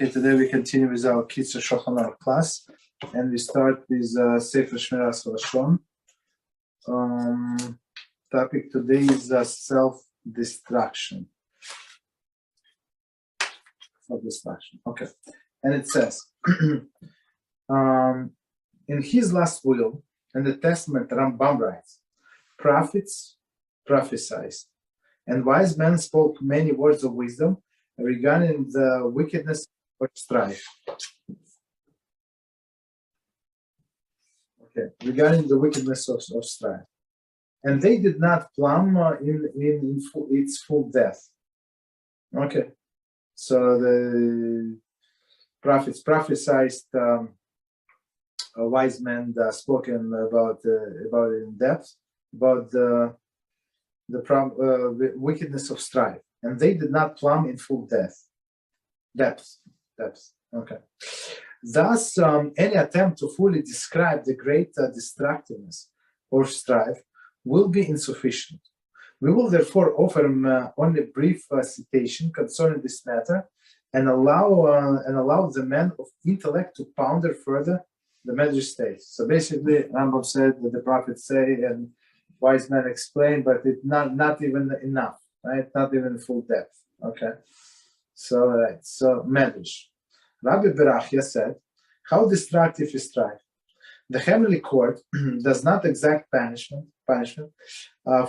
Okay, today we continue with our Kitzur Shulchan Aruch class, and we start with Sefer Shmiras Haloshon. Topic today is self-destruction. Self-destruction. Okay, and it says, in his last will, in the Testament, Rambam writes, prophets prophesied, and wise men spoke many words of wisdom regarding the wickedness or strife. Okay, regarding the wickedness of strife. And they did not plumb in its full depth. Okay, so the prophets prophesied, wise men spoken about in depth, about the wickedness of strife. And they did not plumb in full depth. Okay. Thus, any attempt to fully describe the great destructiveness or strife will be insufficient. We will therefore offer only a brief citation concerning this matter, and allow the men of intellect to ponder further the matter states. So basically, Rambam said that the prophets say and wise men explain, but it's not even enough, right? Not even full depth. Okay. So Medrash. Rabbi Berachia said, how destructive is strife? The heavenly court does not exact punishment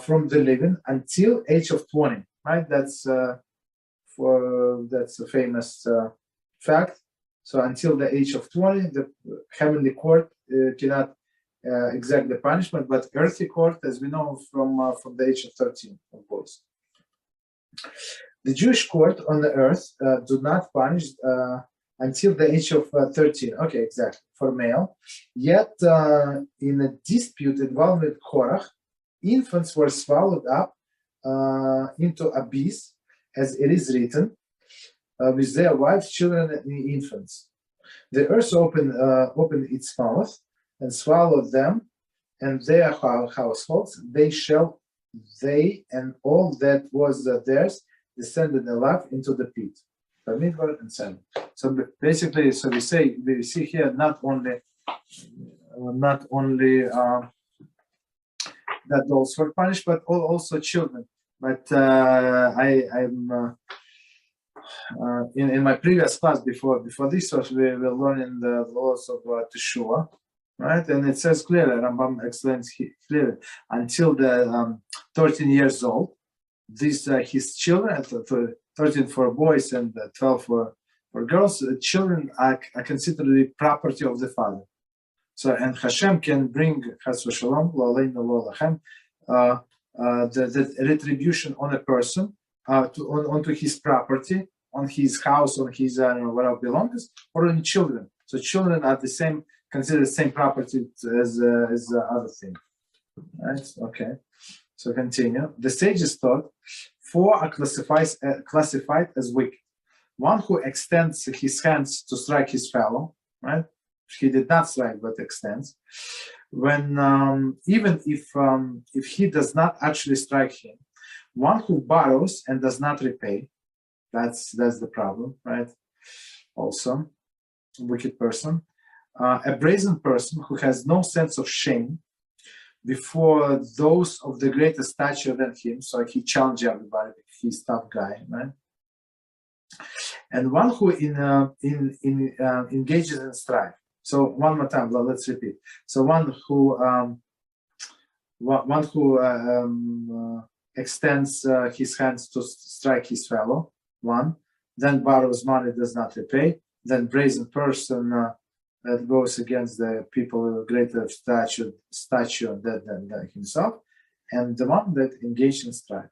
from the living until age of 20. Right? That's a famous fact. So until the age of 20, the heavenly court cannot exact the punishment, but earthly court, as we know, from the age of 13 of boys. The Jewish court on the earth do not punish until the age of 13. Okay, exactly, for male. Yet, in a dispute involving Korach, infants were swallowed up into abyss, as it is written, with their wives, children, and infants. The earth opened its mouth and swallowed them and their households. They and all that was theirs descended alive into the pit. And 7. So basically, we see here not only that those were punished, but also children. But I'm in my previous class before this was we were learning the laws of Teshuvah, right? And it says clearly, Rambam explains clearly, until the 13 years old, these his children, 13 for boys and 12 for girls, children are considered the property of the father. So, and HaShem can bring the retribution on a person onto his property, on his house, on his whatever belongs, or on children. So children are considered the same property as the other thing. Right? Okay. So continue. The sages thought 4 are classified as wicked. One who extends his hands to strike his fellow, right? He did not strike, but extends. When even if he does not actually strike him, one who borrows and does not repay, that's the problem, right? Also, wicked person. A brazen person who has no sense of shame before those of the greater stature than him, so he challenged everybody, he's a tough guy, right? And one who engages in strife. So one more time, let's repeat. So one who extends his hands to strike his fellow, one, then borrows money, does not repay, then brazen person that goes against the people of greater stature than himself, and the one that engaged in strife.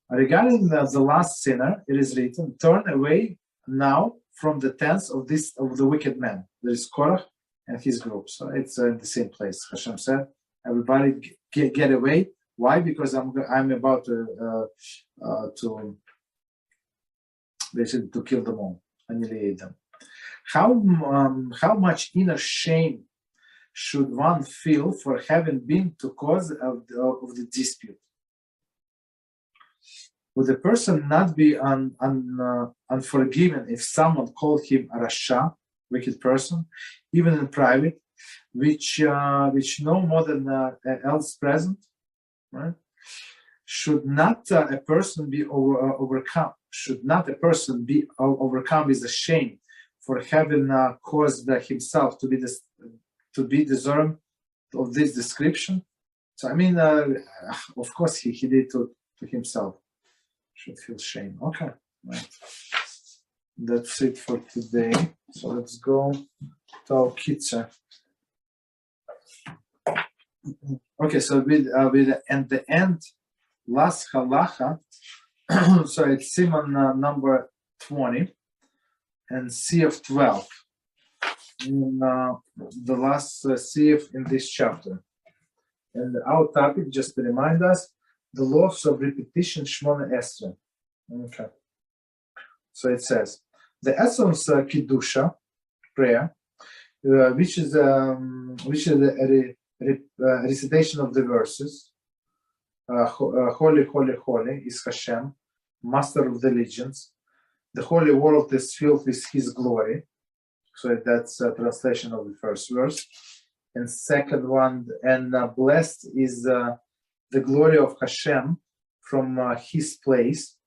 Regarding the last sinner, it is written, turn away now from the tents of the wicked man. There is Korach and his group. So it's in the same place. HaShem said, everybody get away. Why? Because I'm about to basically to kill them all, annihilate them. How much inner shame should one feel for having been the cause of the dispute? would the person not be unforgiven if someone called him a rasha, wicked person, even in private, which no more than else present, right? Should not a person be overcome? Should not a person be overcome with the shame for having caused himself to be deserving of this description? So I mean, of course he did to himself. Should feel shame. Okay, right. That's it for today. So let's go to our Kitzur. Okay, so with and the end, last halacha. So it's Siman number 20 and CF 12. In the last CF in this chapter. And our topic, just to remind us, the laws of repetition, Shemoneh Esrei. Okay. So it says, the essence Kiddusha, prayer, which is a recitation of the verses. Holy, holy, holy is HaShem, master of the legions. The holy world is filled with his glory. So that's a translation of the first verse. And second one, and blessed is the glory of HaShem from his place,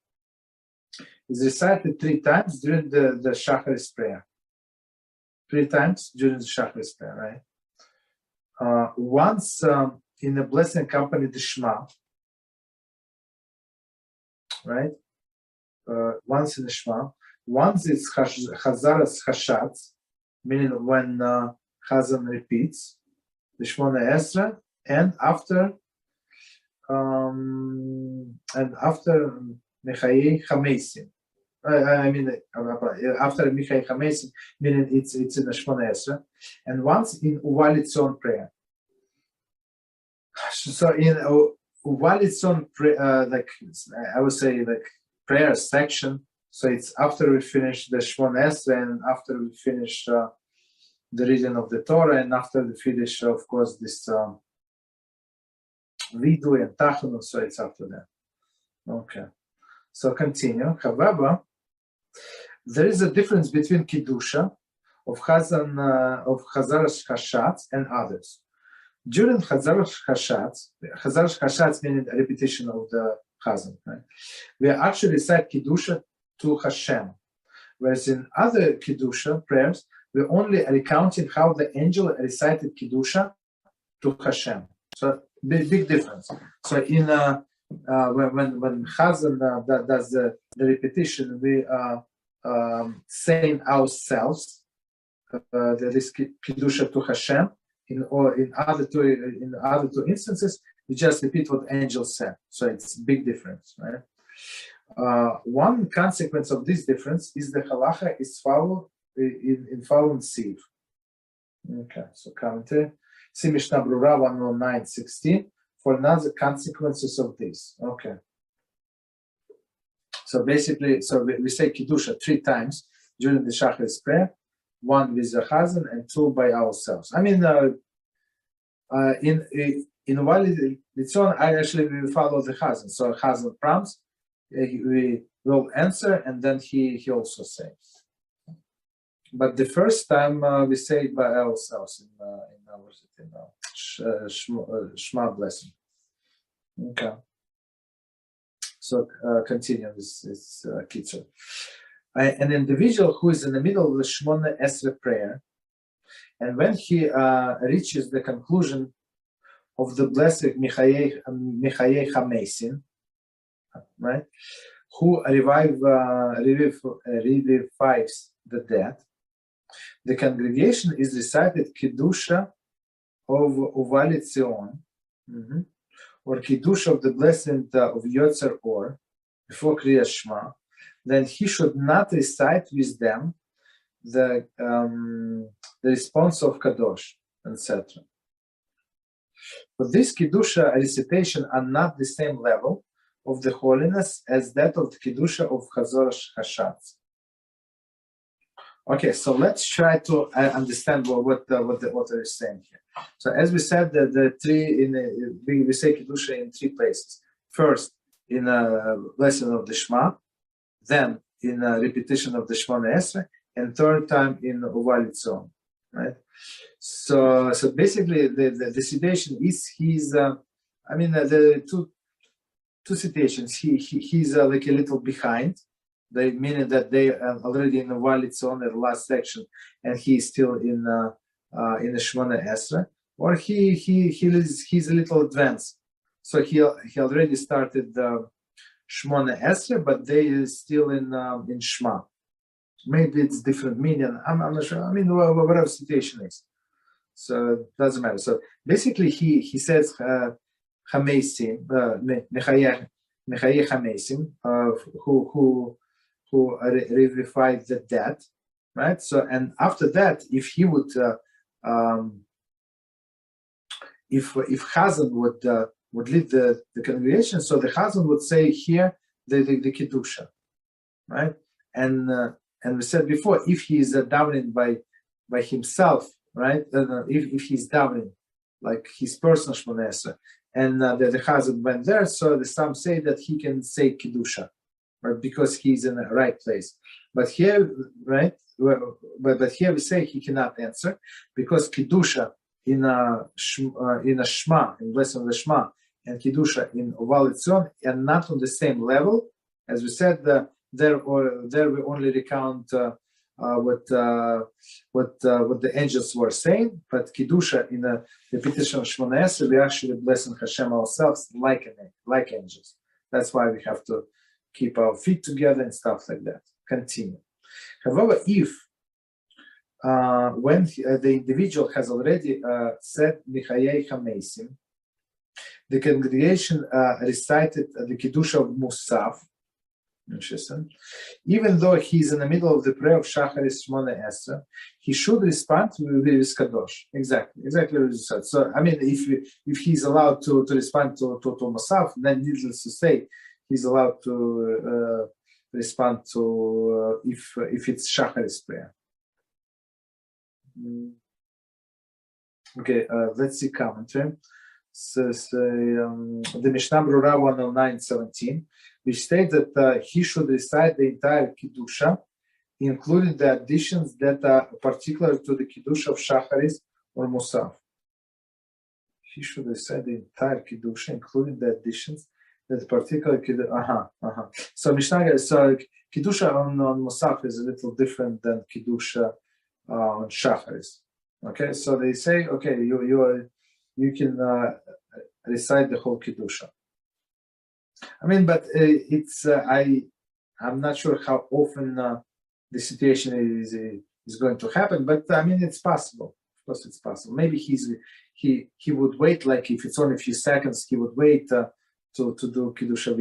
is recited 3 times during the Shacharis prayer. 3 times during the Shacharis prayer, right? Once in the blessing accompanied the Shema, right? Once in the Shema. Once it's Chazaras HaShatz, meaning when Chazan repeats the Shemoneh Esrei, and after Mechayei Chamesim. I mean, after Mechayei Chamesim, meaning it's in the Shemoneh Esrei, and once in Uvalitzon prayer. So in Uvalitzon prayer, like I would say, like prayer section. So it's after we finish the Shemoneh Esrei, and after we finish the reading of the Torah, and after we finish, of course, this Vidu and Tachon, so it's after that. Okay. So continue. However, there is a difference between Kiddusha of Chazaras HaShatz and others. During Chazaras HaShatz meaning a repetition of the Chazan, right? We actually recite Kiddusha to HaShem, whereas in other Kiddusha prayers, we're only recounting how the angel recited Kiddusha to HaShem. So big difference. So in when Chazan does the repetition, we are saying ourselves that is Kiddusha to HaShem. In other two instances, we just repeat what the angel said. So it's a big difference, right? One consequence of this difference is the halacha is followed in following sieve. Okay, so commentary. See Mishnah Brura 119:16 for another consequences of this. Okay. So basically, we say Kiddusha 3 times during the Shacharis prayer, 1 with the Chazan and 2 by ourselves. I mean, in Valitzon, I actually will follow the Chazan. So Chazan prompts, we will answer, and then he also says. But the first time we say it by ourselves in our Shema blessing. Okay. So continue this Kitzur. An individual who is in the middle of the Shemoneh Esrei prayer, and when he reaches the conclusion of the blessed Mechayei Chamesim, right, who revives the dead, the congregation is recited Kiddusha of Uvalitzion, or Kiddusha of the blessing of Yotzer Or, before Kriyas Shema. Then he should not recite with them the response of Kadosh, etc. But this Kiddusha recitation are not the same level of the holiness as that of the Kiddusha of Chazaras HaShatz. Okay, so let's try to understand what they're saying here. So as we said, we say Kiddusha in 3 places. First, in a lesson of the Shema, then in a repetition of the Shemoneh Esrei, and third time in Uval Itzon, right? So basically the situation is the two situations. He's like a little behind. They meaning that they are already in Uval Itzon, the last section, and he's still in the Shemoneh Esrei, or he's a little advanced. So he already started Shemoneh Esrei, but they is still in Shema. Maybe it's different meaning. I'm not sure. Whatever the situation is. So it doesn't matter. So basically, he says Hamesim, Mechayeh Hamesim, who revivified the dead, right? So and after that, if he would, if Chazan would lead the congregation, so the Chazan would say here the Kiddusha, right? And we said before, if he is davening by himself, right? If he's davening like his personal Shemoneh Esrei, and the Chazan went there, so some say that he can say Kiddusha, right? Because he's in the right place. But here, right? But here we say he cannot answer because Kiddusha in a Shema, in lesson of the Shema, and Kiddusha in Uval Itzon are not on the same level. As we said, there we only recount what the angels were saying, but Kiddusha in the repetition of Shemoneh Esrei, we actually blessing HaShem ourselves like angels. That's why we have to keep our feet together and stuff like that. Continue. However, if when the individual has already said Michayei Hamesim, the congregation recited the Kiddusha of Musaf, interesting. Even though he's in the middle of the prayer of Shacharis Shemoneh Esrei, he should respond with Kadosh. Exactly what you said. So, if he's allowed to respond to Musaf, then needless to say, he's allowed to respond to if it's Shacharis prayer. Okay, let's see commentary. So, the Mishnah Brura 109:17, which states that he should recite the entire Kiddusha, including the additions that are particular to the Kiddusha of Shacharis or Musaf. He should recite the entire Kiddusha, including the additions that particular So Mishnah, so Kiddusha on Musaf is a little different than Kiddusha on Shacharis. Okay, so they say, okay, you can recite the whole Kiddusha. But it's I'm not sure how often the situation is going to happen, but it's possible. Of course, it's possible. Maybe he would wait, like if it's only a few seconds, he would wait to do Kiddusha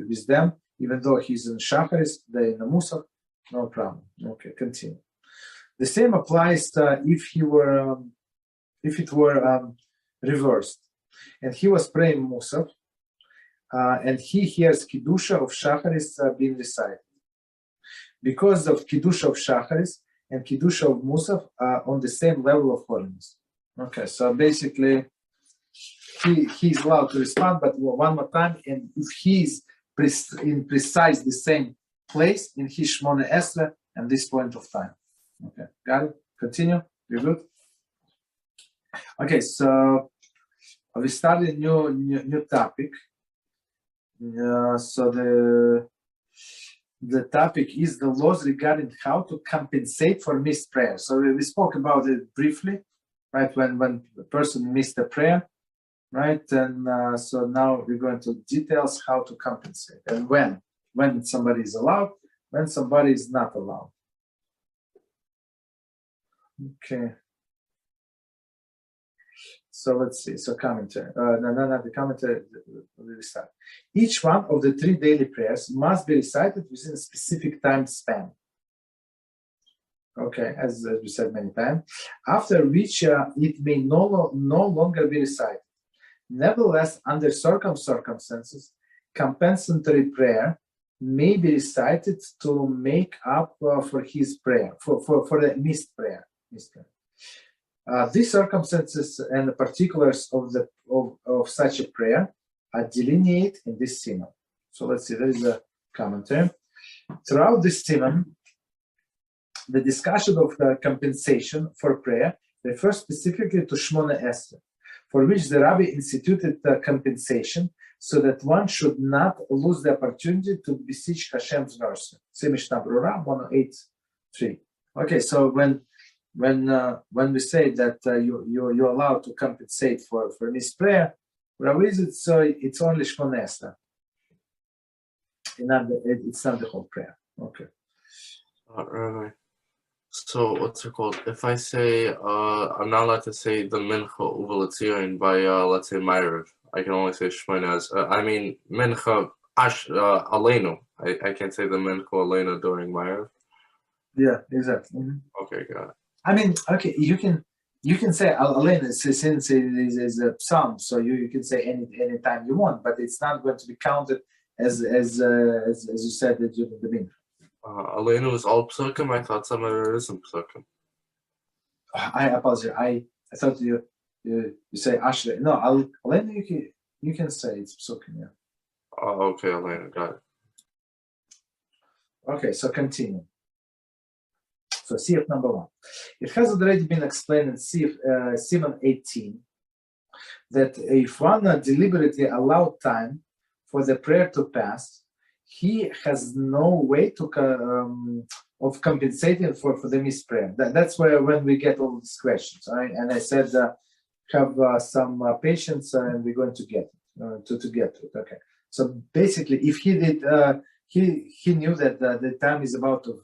with them, even though he's in Shacharis, they're in the mussar, no problem. Okay, continue. The same applies if it were reversed, and he was praying mussar, and he hears Kiddusha of Shacharis being recited. Because of Kiddusha of Shacharis and Kiddusha of Musaf are on the same level of holiness. Okay, so basically he's allowed to respond, but one more time, and if he's in precise the same place in his Shemoneh Esrei at this point of time. Okay, got it? Continue. You're good? Okay, so we started a new topic. So the topic is the laws regarding how to compensate for missed prayer. So we spoke about it briefly, right? When the person missed a prayer, right? And so now we're going to details how to compensate and when somebody is allowed, when somebody is not allowed. Okay. So let's see. So commentary. Not the commentary. We start. Each one of the 3 daily prayers must be recited within a specific time span. Okay, as we said many times. After which it may no longer be recited. Nevertheless, under circumstances, compensatory prayer may be recited to make up for his prayer, for the missed prayer. These circumstances and the particulars of such a prayer are delineated in this Siman. So let's see, there is a commentary. Throughout this Siman, the discussion of the compensation for prayer refers specifically to Shemoneh Esrei, for which the Rabbi instituted the compensation so that one should not lose the opportunity to beseech Hashem's mercy. Mishnah Berurah 108.3. Okay, so when we say that you're allowed to compensate for missed prayer, Rabbi is it's only Shemoneh Esrei. It's not the whole prayer. Okay. Rabbi. So what's it called? If I say I'm not allowed to say the Mincha Uvelatzion by let's say Maariv, I can only say Shmiras. I mean Mincha Aleinu. I can't say the Mincha Aleinu during Maariv. Yeah, exactly. Mm-hmm. Okay, got it. I mean, okay, you can say Aleinu since it is a psalm, so you can say any time you want, but it's not going to be counted as you said that during the Mincha. Aleinu is all psukim. I thought some of it isn't psukim. I apologize. I thought you say Ashrei. No, Aleinu you can say it's psukim. Yeah. Oh, okay, Aleinu, got it. Okay, so continue. So Sif number 1. It has already been explained in Siman 18 that if one deliberately allowed time for the prayer to pass, he has no way to of compensating for the missed prayer. That's where when we get all these questions. Right? And I said have some patience and we're going to get it, to get it. Okay. So basically, if he did, he knew that the time is about to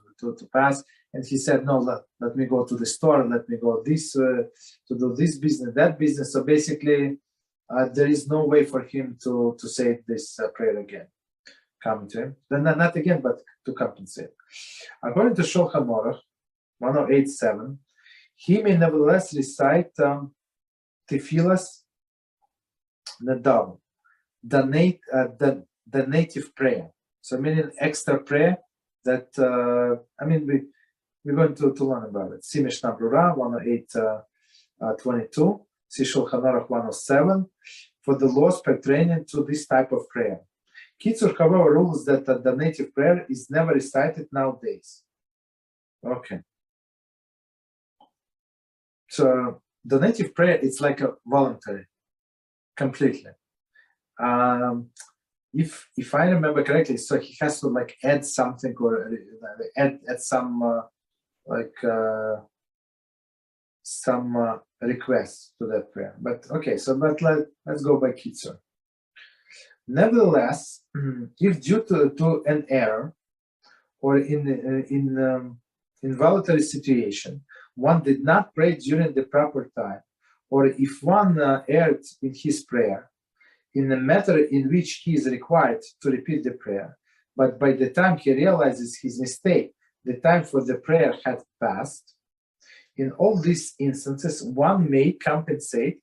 pass, and he said, no, let me go to the store, let me go to do this business, that business. So basically, there is no way for him to say this prayer again. Come to him, then not again, but to compensate. According to Shulchan Aruch 108.7, he may nevertheless recite Tefillas Nadav, the native prayer. So meaning extra prayer that we're going to learn about it. Mishnah Berurah 108.22, Shulchan Aruch 107, for the laws pertaining to this type of prayer. Kitzur, however, rules that the native prayer is never recited nowadays. Okay. So the native prayer, it's like a voluntary, completely. If I remember correctly, so he has to like add something or add some some requests to that prayer. But okay, so let's go by Kitzur. Nevertheless, if due to an error or in involuntary situation, one did not pray during the proper time, or if one erred in his prayer, in the matter in which he is required to repeat the prayer, but by the time he realizes his mistake, the time for the prayer had passed, in all these instances, one may compensate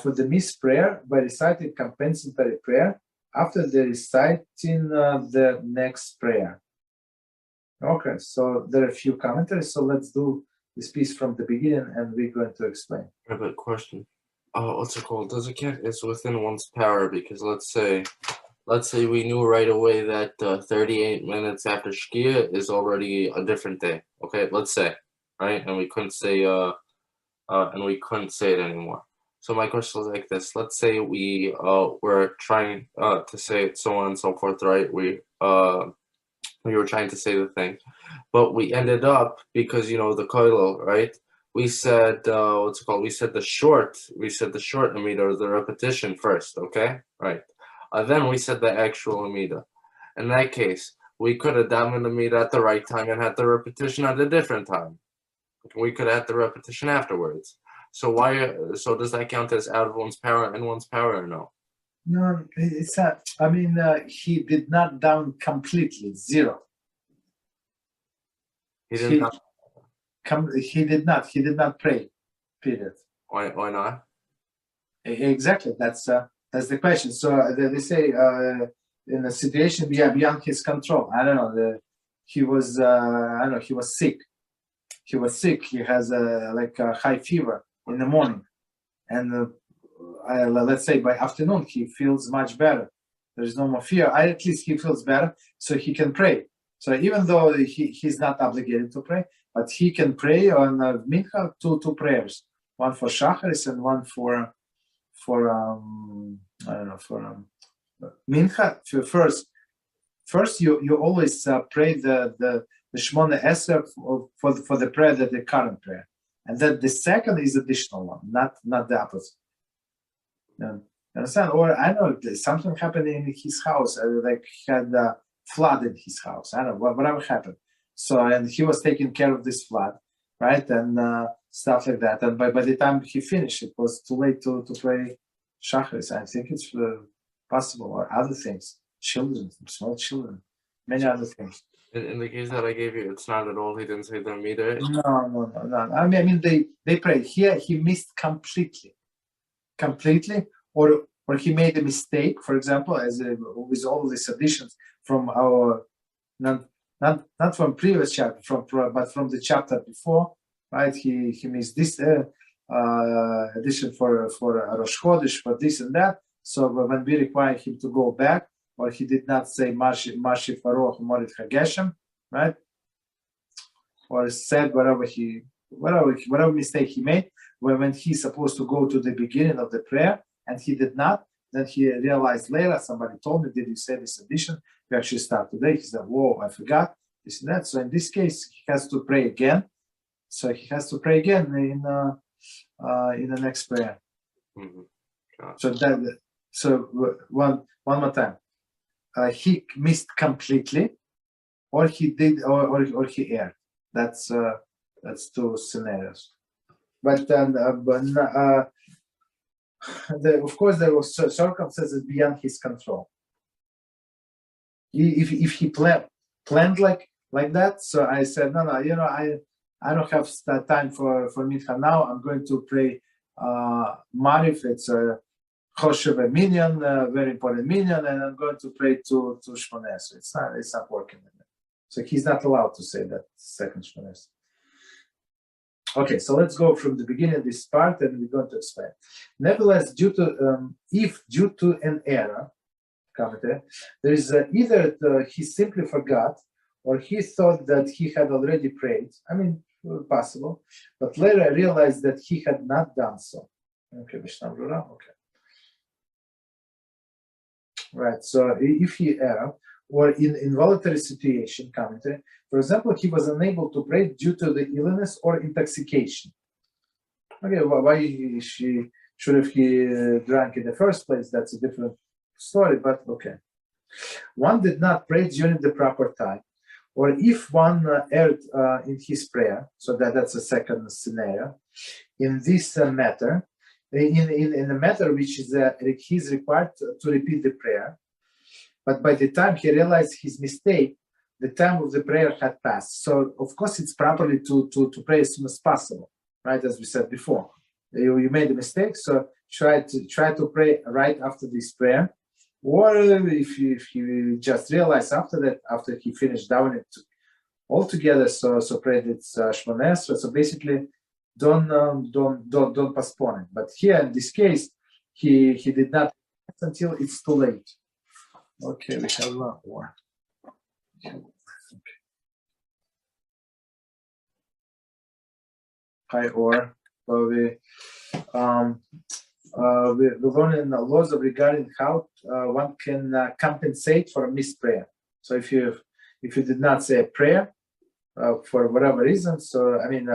for the missed prayer by reciting compensatory prayer after the reciting the next prayer. Okay, so there are a few commentaries, so let's do this piece from the beginning and we're going to explain. I have a question. What's it called? Does it count? It's within one's power, because let's say we knew right away that 38 minutes after Shkia is already a different day. Okay, let's say, right? And we couldn't say it anymore. So my question is like this: let's say we were trying to say it, so on and so forth, right? We were trying to say the thing, but we ended up, because the koilo, right? We said what's it called? We said the short Amidah, or the repetition first, okay? Right. Then we said the actual Amidah. In that case, we could have done the Amidah at the right time and had the repetition at a different time. We could have had the repetition afterwards. So so does that count as out of one's power and one's power, or no? No, it's not. I mean, he did not down completely, zero. He did not pray, period. Why not? Exactly, that's the question. So they say in a situation beyond his control. I don't know. He was he was sick. He has a high fever in the morning, and let's say by afternoon he feels much better. There is no more fear. At least he feels better, so he can pray. So even though he's not obligated to pray, but he can pray on Mincha two prayers, one for Shacharis and one for Mincha. First you always pray the Shemoneh Esrei for the prayer, that the current prayer, and then the second is additional one, not the opposite. You understand? Or I know something happened in his house, like he had a flood in his house. I don't know, whatever happened. So, and he was taking care of this flood, right? And stuff like that. And by the time he finished, it was too late to pray Shacharis. I think it's possible, or other things, children, small children, many other things. In the case that I gave you, it's not at all. He didn't say the Amidah. No. I mean they prayed. Here he missed completely, or he made a mistake. For example, as with all these additions from our not from previous chapter, but from the chapter before, right? He missed this addition for Rosh Chodesh, for this and that. So when we require him to go back, or he did not say Mashi Faroch Morit Hageshem, right? Or said whatever mistake he made, when he's supposed to go to the beginning of the prayer and he did not, then he realized later, somebody told me, did you say this addition? We actually start today. He said, whoa, I forgot this and that. So in this case, he has to pray again. So he has to pray again in the next prayer. Mm-hmm. So one more time. He missed completely, or he did, or he erred. That's two scenarios. But then, of course, there was circumstances beyond his control. If he planned like that, so I said, no, I don't have time for Mincha now. I'm going to pray Maariv. It's a kosher minyan, very important minyan, and I'm going to pray to Shemoneh. So it's not working. So he's not allowed to say that second Shemoneh. Okay, so let's go from the beginning of this part, and we're going to explain. Nevertheless, due to an error, there is either he simply forgot, or he thought that he had already prayed. I mean, possible, but later realized that he had not done so. Okay. Right, so if he erred, or in involuntary situation, for example, he was unable to pray due to the illness or intoxication. Okay, why should have he drank in the first place? That's a different story, but okay. One did not pray during the proper time, or if one erred in his prayer, so that's a second scenario. In this matter, in a matter which is he's required to repeat the prayer, but by the time he realized his mistake, the time of the prayer had passed. So of course it's properly to pray as soon as possible, right? As we said before, you made a mistake, so try to pray right after this prayer, or if you just realize after he finished down it altogether, so pray this Shemoneh. So basically, don't postpone it. But here in this case, he did not until it's too late. Okay, we have a lot more. Hi, or we learn in the laws regarding how one can compensate for a missed prayer. So if you did not say a prayer for whatever reason, so I mean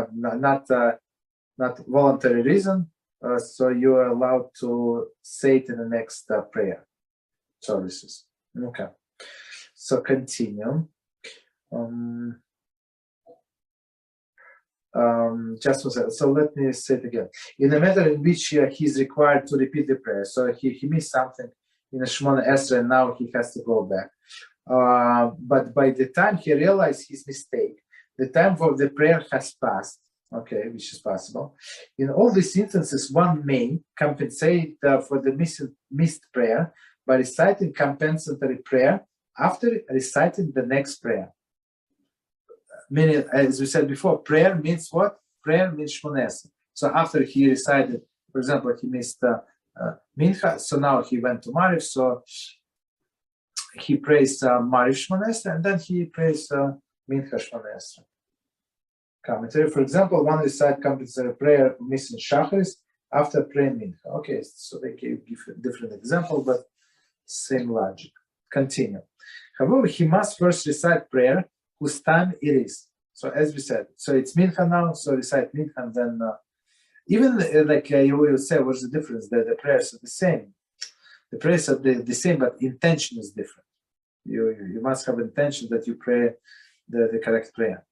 not voluntary reason, so you are allowed to say it in the next prayer services. Okay, so continue. Just one second. So let me say it again. In the matter in which he is required to repeat the prayer, so he missed something in a Shemoneh Esrei, and now he has to go back. But by the time he realized his mistake, the time for the prayer has passed. Okay, which is possible. In all these instances, one may compensate for the missed prayer by reciting compensatory prayer after reciting the next prayer. Meaning, as we said before, prayer means what? Prayer means Shemoneh. So after he recited, for example, he missed Mincha, so now he went to Maariv. So he prays Maariv Shemoneh Esrei, and then he prays Mincha Shemoneh Esrei. Commentary. For example, one recite compensatory prayer missing Shacharis after praying Mincha. Okay, so they give a different example, but same logic. Continue. However, he must first recite prayer whose time it is. So as we said, so it's Mincha now, so recite Mincha, and then even you will say, what's the difference? The prayers are the same. The prayers are the same, but intention is different. You must have intention that you pray the correct prayer.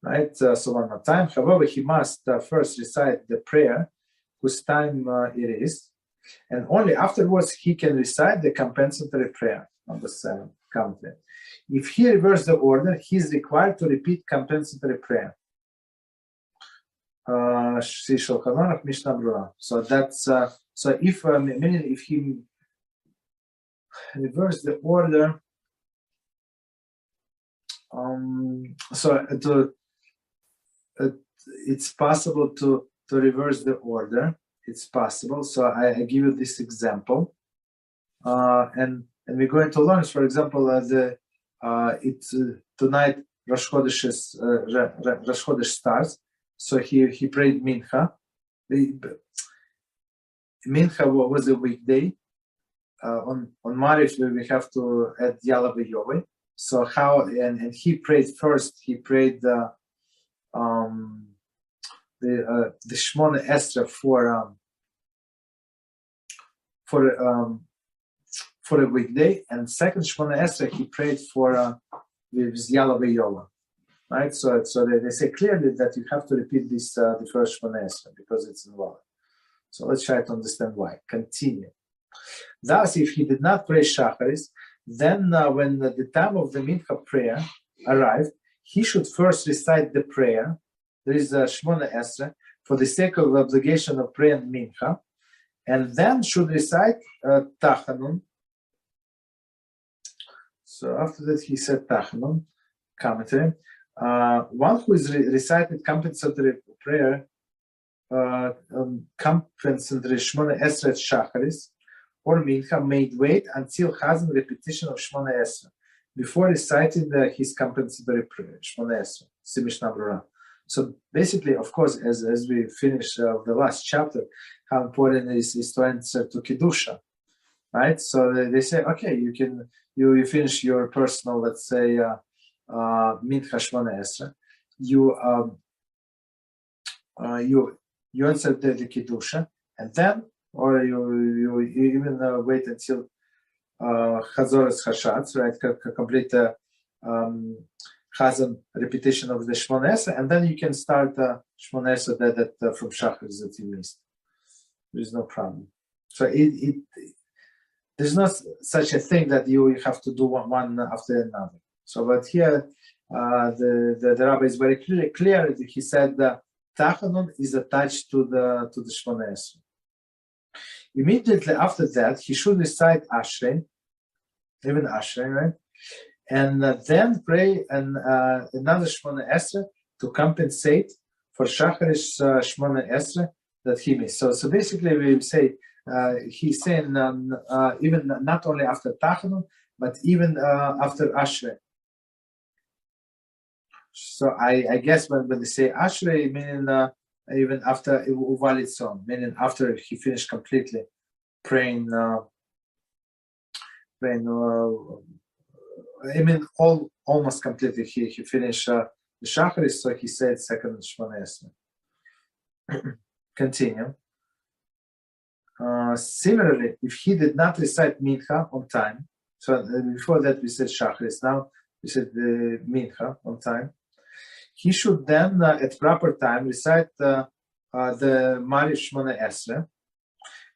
Right? So one more time. However, he must first recite the prayer whose time it is, and only afterwards he can recite the compensatory prayer. Number 7. Commentary. If he reverses the order, he is required to repeat compensatory prayer. So that's so if meaning if he reverses the order, it's possible to reverse the order. It's possible. So I give you this example, and we're going to learn. For example, tonight Rosh Chodesh starts. So he prayed Mincha. Mincha was a weekday. On Maariv we have to add Yala v'Yovei. So how and he prayed first. He prayed the Shemoneh Esrei for a weekday, and second Shemoneh Esrei he prayed for with Yala v'Yovei. Right, so they say clearly that you have to repeat this the first Shemoneh Esrei because it's invalid. So let's try to understand why. Continue. Thus, if he did not pray Shacharis, then when the time of the Mincha prayer arrived, he should first recite the prayer. There is a Shemoneh Esrei for the sake of obligation of praying Mincha, and then should recite Tachanun. So after that, he said Tachanun. Commentary. One who is recited compensatory prayer, compensatory Shemoneh Esrei Shacharis or Mincha, may wait until Chazan repetition of Shemoneh Esrei before reciting his compensatory prayer, Shemoneh Esrei, Simishna Brura. So basically, of course, as we finish the last chapter, how important it is to answer to Kedusha, right? So they say, okay, you finish your personal, let's say, Mincha Shemoneh Esrei, you answer the Kedusha, and then, or you even wait until Chazaras HaShatz, right? Complete Chazan repetition of the Shemoneh Esrei, and then you can start Shemoneh Esrei that from Shacharis that you missed. There is no problem. So there's not such a thing that you have to do one after another. So, but here the Rabbi is very clear. He said the Tachanun is attached to the Shemoneh Esrei. Immediately after that, he should recite Esrei, even Esrei, right? And then pray another Shemoneh Esrei to compensate for Shacharis Shemoneh Esrei that he missed. So basically, we say he's saying even not only after Tachanun, but even after Esrei. So I guess when they say Esrei, meaning even after Uvalid Son, meaning after he finished completely praying, almost completely he finished the Shacharis, so he said second Shemoneh Esrei. Continue. Similarly, if he did not recite Mincha on time, so before that we said Shacharis, now we said the Mincha on time, he should then at proper time recite the Maariv Shemoneh Esrei,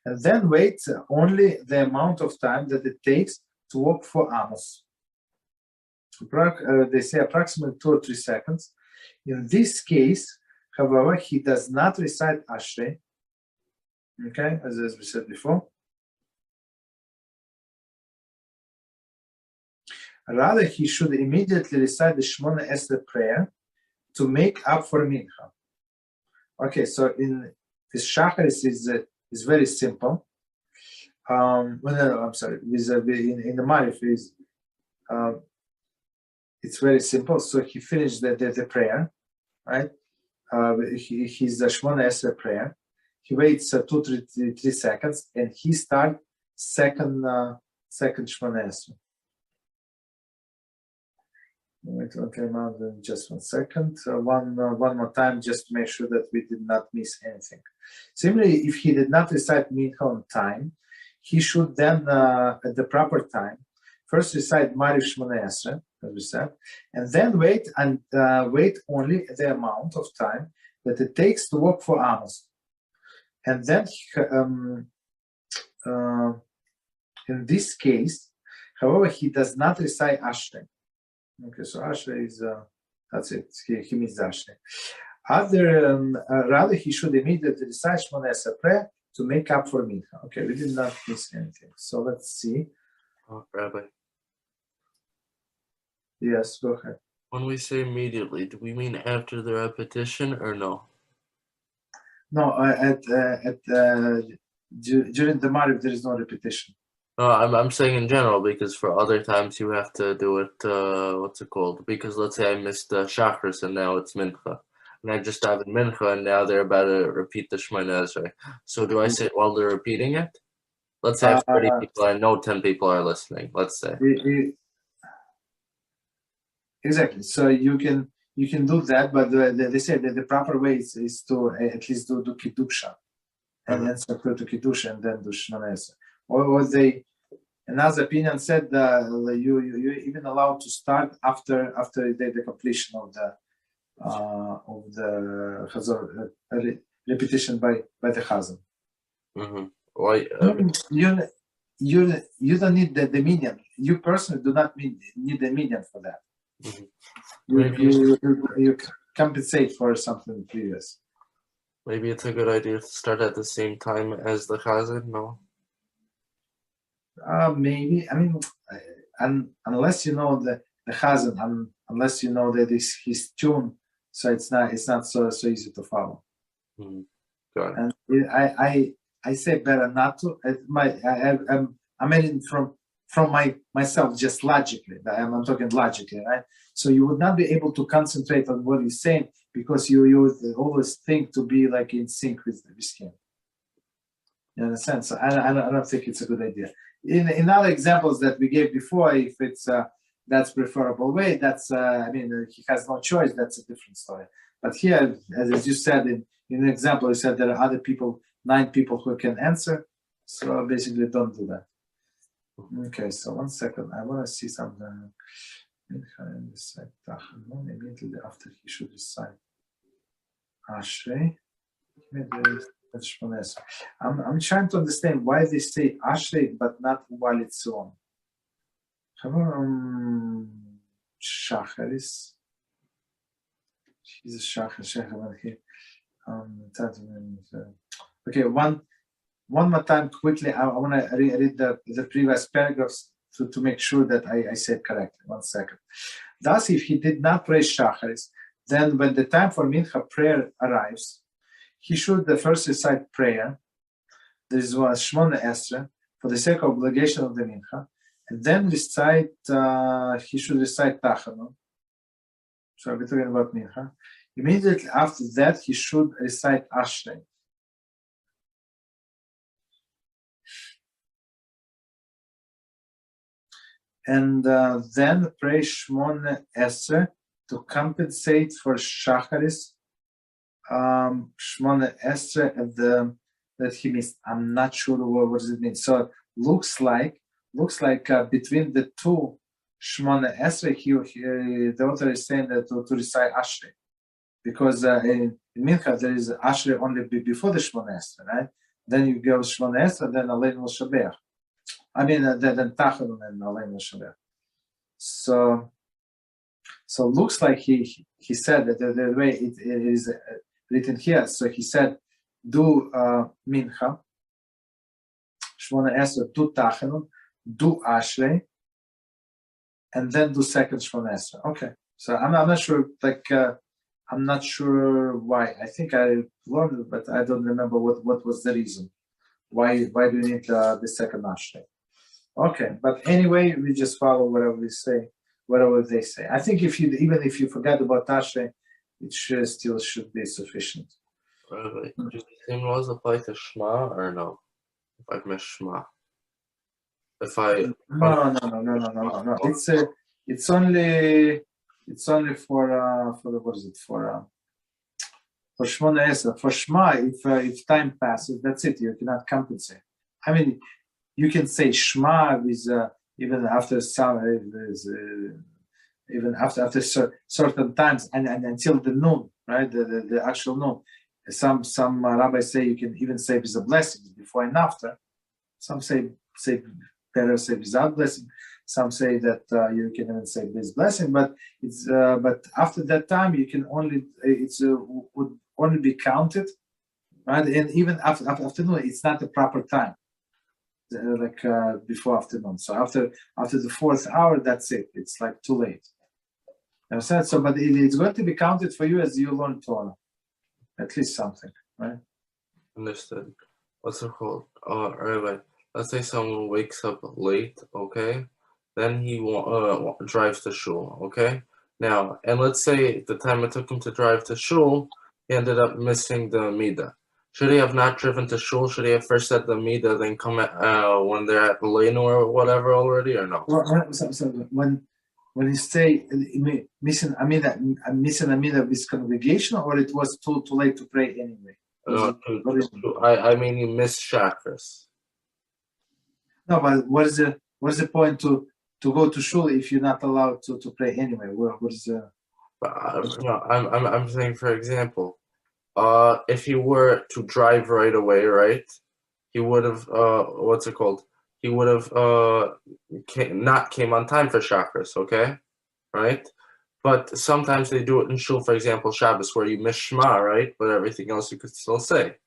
and then wait only the amount of time that it takes to walk for Amos. They say approximately 2 or 3 seconds. In this case, however, he does not recite Esrei, okay, as we said before. Rather, he should immediately recite the Shemoneh Esrei prayer to make up for Mincha. Okay, so in this Shacharis is very simple. I'm sorry. In the Maariv is it's very simple. So he finished the prayer, right? His Shemoneh Esrei prayer. He waits 2-3 seconds, and he starts second Shemoneh Esrei. Wait, okay, now just 1 second. One more time, just to make sure that we did not miss anything. Similarly, if he did not recite Mincha on time, he should then, at the proper time, first recite Maariv Shemoneh Esrei, as we said, and then wait only the amount of time that it takes to walk for Amos. And then, in this case, however, he does not recite Ashrei. Okay, so Ashrei is, that's it, he means Ashrei. Rather, he should immediately recite Shemoneh Esrei prayer to make up for Mincha. Okay, we did not miss anything. So let's see. Rabbi. Yes, go ahead. When we say immediately, do we mean after the repetition or no? No, during the Maariv there is no repetition. No, I'm saying in general, because for other times you have to do it, what's it called? Because let's say I missed Shacharis and now it's Mincha. And I just have Mincha and now they're about to repeat the Shemoneh Esrei. So do I say it while they're repeating it? Let's say I have 30 people, I know 10 people are listening, let's say. Exactly. So you can do that, but they say that the proper way is to at least do Kiddusha. And then Sefer to Kiddusha and then do Shemoneh Esrei. Or they, another opinion said you even allowed to start after the completion of the Chazor, repetition by the Chazan. Why? You don't need the minion. You personally do not need the minion for that. You compensate for something previous. Maybe it's a good idea to start at the same time as the Chazan, no? Maybe. I mean, unless you know the Chazan, unless you know that his tune, so it's not so easy to follow. Got it. And I say better not to. I mean from myself, just logically. I'm talking logically, right? So you would not be able to concentrate on what he's saying because you would always think to be like in sync with him. You understand? So I don't think it's a good idea. In other examples that we gave before, if it's that's preferable way, that's I mean he has no choice. That's a different story. But here, as you said in an example, you said there are other people, 9 people who can answer. So basically, don't do that. Okay, so 1 second. I want to see something. Immediately after he should recite Ashrei. I'm trying to understand why they say Ashrei but not while it's on. Shacharis. He's a Shachar here. Okay, one more time quickly. I want to read the previous paragraphs to make sure that I said correctly. 1 second. Thus, if he did not pray Shacharis, then when the time for Mincha prayer arrives, he should first recite prayer. There is one Shemoneh Esrei for the sake of obligation of the Mincha, and then he should recite Tachanun. So we're talking about Mincha. Immediately after that, he should recite Ashrei. And then pray Shemoneh Esrei to compensate for Shacharis. Shemoneh Esrei that he missed. I'm not sure what does it mean. So looks like between the two Shemoneh Esrei, the author is saying that to recite Ashrei, because in Mincha there is Ashrei only before the Shemoneh Esrei, right? Then you go Shemoneh Esrei, then Aleinu Shabeach. I mean, then Tachanun and Aleinu Shabeach. So looks like he said that the way it is written here. So he said, do Mincha, Shemoneh Esrei, do Tachanun, do Ashrei, and then do second Shemoneh Esrei. Okay. So I'm not sure. I'm not sure why. I think I learned it, but I don't remember what was the reason. Why do you need the second Ashrei? Okay, but anyway, we just follow whatever they say. I think even if you forget about Ashrei, it still should be sufficient. Really? Do the same laws apply to Shema or no? If I miss Shema, if I no. It's only for what is it for Shemoneh. For Shema, if time passes, that's it. You cannot compensate. I mean, you can say Shema with even after some even after certain times and until the noon, right? The actual noon. Some rabbis say you can even say with a blessing before and after. Some say better say without blessing. Some say that you can even say with blessing, but it's but after that time you can only would only be counted, right? And even after afternoon, it's not the proper time, like before afternoon. So after the fourth hour, that's it. It's like too late. Understand? So, but it's going to be counted for you as you learn Torah, at least something, right? Understood. What's it called? Rabbi, let's say someone wakes up late, okay? Then he drives to shul, okay? Now, and let's say the time it took him to drive to shul, he ended up missing the Amidah. Should he have not driven to shul? Should he have first said the Amidah, then come at, when they're at Lerner or whatever already, or no? When you say missing Amidah with congregation, or it was too late to pray anyway? I mean, you missed Shacharis. No, but what is the point to go to shul if you're not allowed to pray anyway? What is the? No, I'm saying, for example, if he were to drive right away, right, he would have what's it called? He would have not came on time for Shacharis, okay, right? But sometimes they do it in shul, for example, Shabbos, where you miss Shema, right? But everything else you could still say.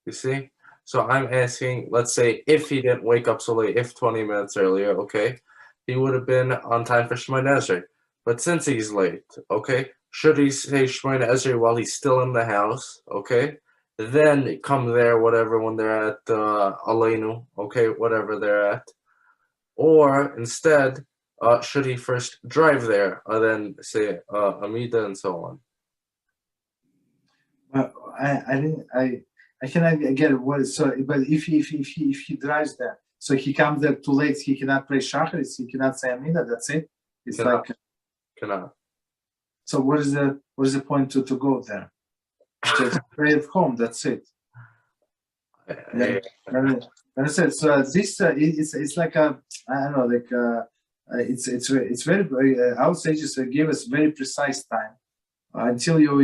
You see? So I'm asking, let's say, if he didn't wake up so late, if 20 minutes earlier, okay, he would have been on time for Shemoneh Esrei. But since he's late, okay, should he say Shemoneh Esrei while he's still in the house, okay? Then come there, whatever, when they're at Aleinu, okay, whatever they're at. Or instead, should he first drive there, then say Amidah and so on? Well, I cannot get what is so. But if he drives there, so he comes there too late, he cannot pray Shacharis, he cannot say Amidah. That's it. It's cannot. So what is the point to go there? Just pray at home. That's it. And I said so. This it's like a I don't know like it's very I would say just give us very precise time until you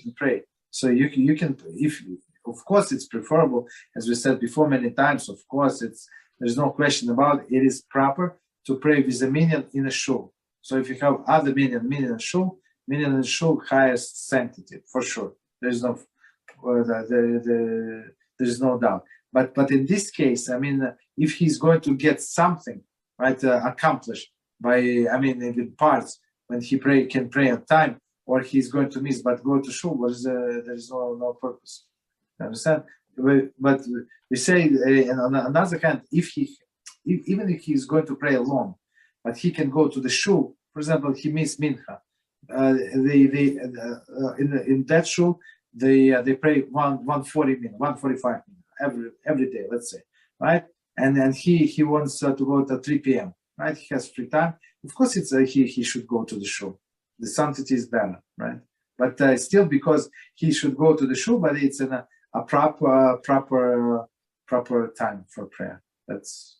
can pray. So you can if of course it's preferable, as we said before many times. Of course there's no question about it. It is proper to pray with a minyan in a shul. So if you have other minyan in shul, highest sanctity for sure. There's no there's no doubt. But in this case, I mean, if he's going to get something right accomplished by in parts when he can pray on time, or he's going to miss but go to shul, there is no purpose. You understand? But we say, and on another hand, even if he's going to pray alone, but he can go to the shul. For example, he missed Mincha. In that shul, they pray 140 minutes, 145 minutes every day, let's say, right? And then he wants to go to 3 p.m. Right? He has free time. Of course, it's he should go to the shul. The sanctity is better, right? But still, because he should go to the shul, but it's in a proper time for prayer. That's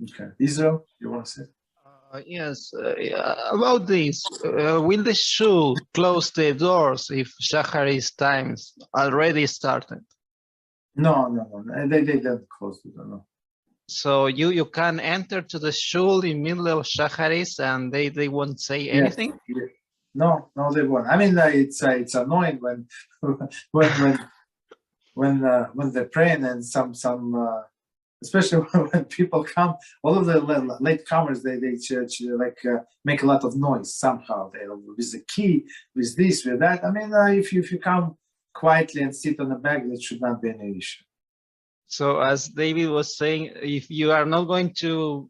okay. Israel, you want to say? Yes. About this, will the shul close the doors if Shacharis times already started? No. They don't close the door. No. So you can enter to the shul in middle of Shacharis and they won't say anything? Yes. No, they won't. I mean, it's annoying when they're praying and some especially when people come, all of the late comers, they make a lot of noise somehow. They with the key, with this, with that. I mean, if you come quietly and sit on the back, that should not be an issue. So as David was saying, if you are not going to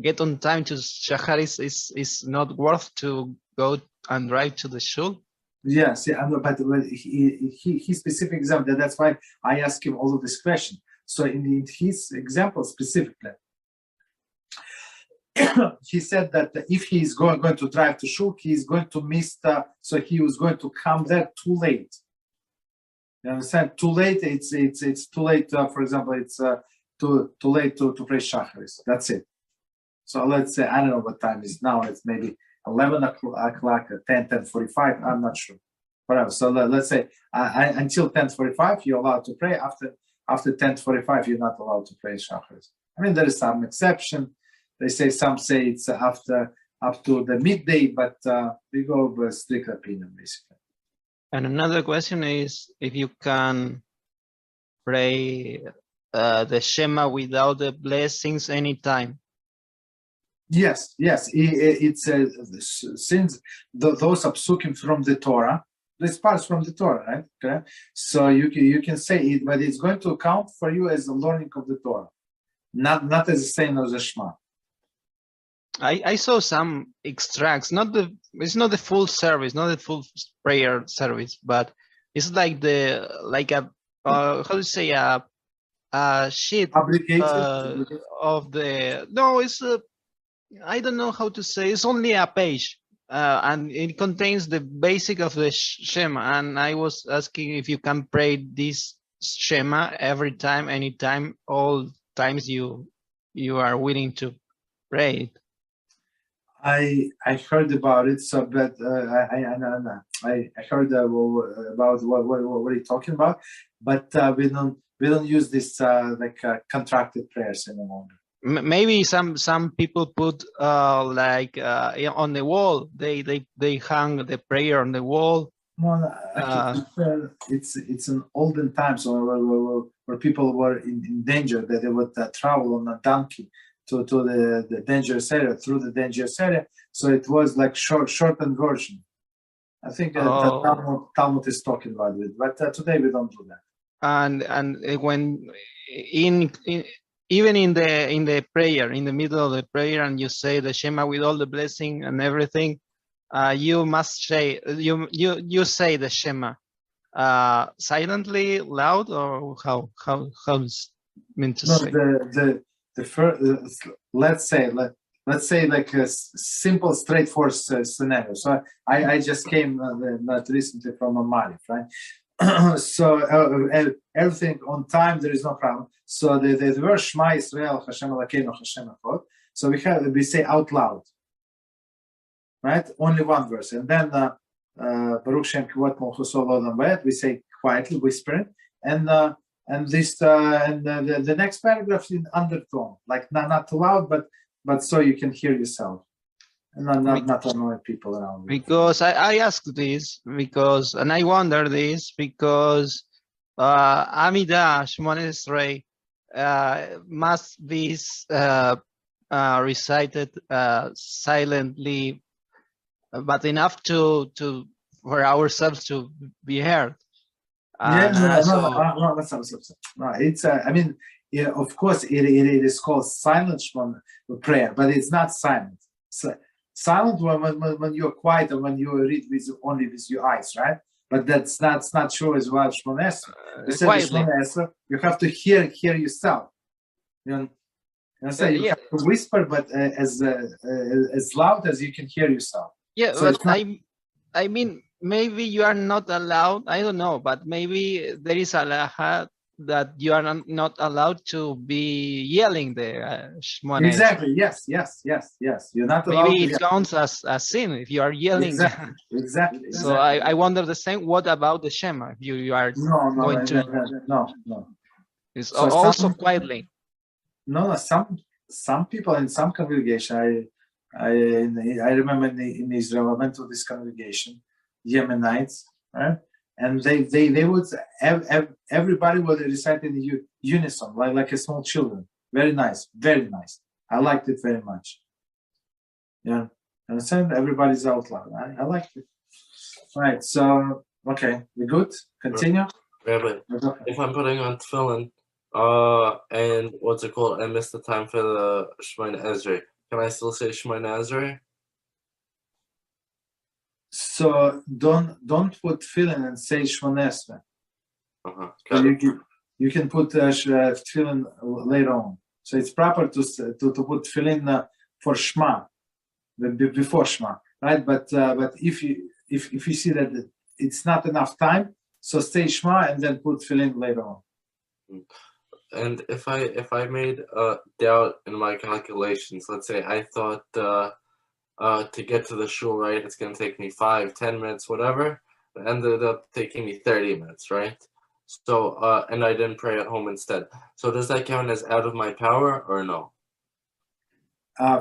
get on time to Shacharis, is not worth to go and drive to the shul. Yes, yeah, but he specific example. That's why I asked him all of this question. So in his example specifically, he said that if he is going to drive to shul, he is going to miss so he was going to come there too late. You understand? Too late. It's too late. For example, it's too late to pray Shacharis. That's it. So let's say I don't know what time is now. It's maybe 11 o'clock, 10:45. I'm not sure. Whatever. So let's say until 10:45 you're allowed to pray. After 10:45 you're not allowed to pray Shacharis. I mean there is some exception. They say some say it's up to the midday, but we go with strict opinion basically. And another question is if you can pray the Shema without the blessings anytime. Yes. It's since those are psukim from the Torah. This parts from the Torah, right? Okay. So you can say it, but it's going to count for you as the learning of the Torah, not as the same as the Shema. I saw some extracts. It's not the full service, not the full prayer service, but it's like a how do you say a sheet of the no. It's I don't know how to say. It's only a page, and it contains the basic of the Shema. And I was asking if you can pray this Shema every time, anytime, all times you are willing to pray it. I heard about it, so but I heard about what you're talking about, but we don't use this contracted prayers anymore. Maybe some people put on the wall. They hang the prayer on the wall. No, it's an olden times where people were in danger, that they would travel on a donkey to the dangerous area, through the dangerous area. So it was like shortened version. I think the Talmud is talking about it, but today we don't do that. And when even in the prayer, in the middle of the prayer, and you say the Shema with all the blessing and everything, you must say you say the Shema silently, loud, or how's meant to say? The first, let's say like a simple, straightforward scenario. So I just came not recently from a Maariv, right? So everything on time, there is no problem. So the verse Shema Yisrael HaShem Elokeinu HaShem Echad. So we say out loud, right? Only one verse, and then Baruch Shem Kivot Malchuso L'Olam Va'ed, we say quietly, whispering, and the next paragraph in undertone, like not too loud, but so you can hear yourself and not annoy people around. Because I asked this and I wonder this because Amidah Shemoneh Esrei must be recited silently, but enough to for ourselves to be heard. No, it's I mean, yeah, of course it is called silent prayer, but it's not silent. So, silent when you're quiet and when you read only with your eyes, right? But that's not true as well. Shemoneh Esrei, you have to hear yourself. You know, you have to whisper, but as loud as you can hear yourself. Yeah, so but I mean, maybe you are not allowed, I don't know, but maybe there is a laha that you are not allowed to be yelling the Shemoneh. Exactly, yes. You're not allowed. Maybe it counts as a sin if you are yelling. Exactly. So I wonder the same, what about the Shema? If you are going to... No. It's so also quietly. No, some people in some congregation, I remember in Israel, I went to this congregation, Yemenites, right? And they would everybody would recite in unison, like a small children. Very nice. I liked it very much. Yeah, understand? Everybody's out loud. I liked it. Right. So okay, we good? Continue. Rabbi, if I'm putting on tefillin, And what's it called? I missed the time for the Shemoneh Esrei. Can I still say Shemoneh Esrei? So don't put tefillin and say Shemoneh Esrei. You can put tefillin later on. So it's proper to put tefillin for Shema, before Shema, right? But if you see that it's not enough time, so say Shema and then put tefillin later on. And if I made a doubt in my calculations, let's say I thought to get to the shul, right, it's going to take me 5-10 minutes, whatever. It ended up taking me 30 minutes, right? So, and I didn't pray at home instead. So does that count as out of my power or no?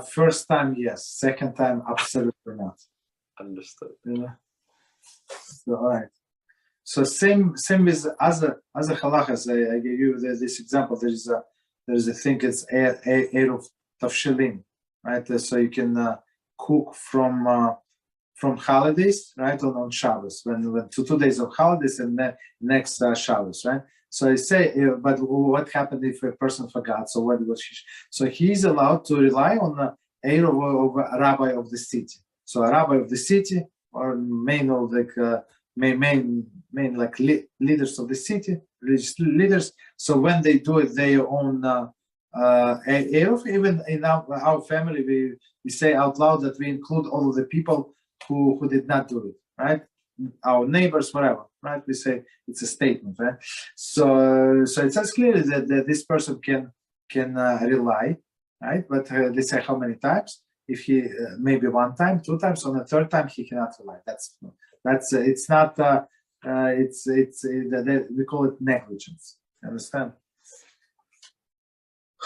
First time, yes. Second time, absolutely not. Understood. Yeah. So, all right. So same with other halachas. I gave you this example. There is a thing. It's Eruv Tefillin, right? So you can cook from holidays, right? On Shabbos, when 2 days of holidays and then next Shabbos, right? So I say, but what happened if a person forgot? So what was he? So he's allowed to rely on the Eruv of a rabbi of the city. So a rabbi of the city or main leaders of the city, religious leaders. So when they do it, their own Eruv. Even in our family, we say out loud that we include all of the people who did not do it, right? Our neighbors, whatever, right? We say it's a statement, right? So it says clearly that this person can rely, right? But they say how many times? If he maybe 1 time, 2 times, on the 3rd time he cannot rely. That's it's not. We call it negligence. Understand?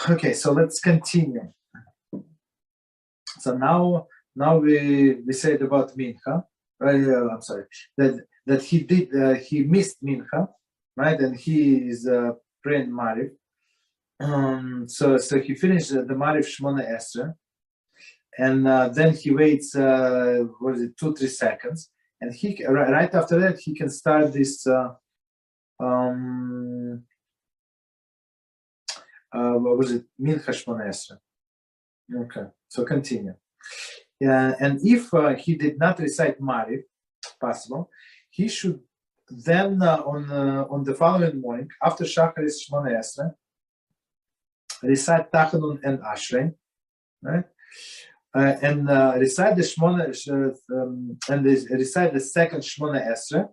Okay, so let's continue. So now we said about Mincha, right? I'm sorry that he missed Mincha, right? And he is praying Maariv. So he finished the Maariv Shemoneh Esrei, and then he waits 2-3 seconds, and he right after that he can start this what was it? Mincha Shemoneh Esrei. Okay, so continue. And if he did not recite Maariv, possible, he should then on the following morning, after Shacharis Shemoneh Esrei, recite Tachanun and Ashrei, right? And recite the recite the second Shemoneh Esrei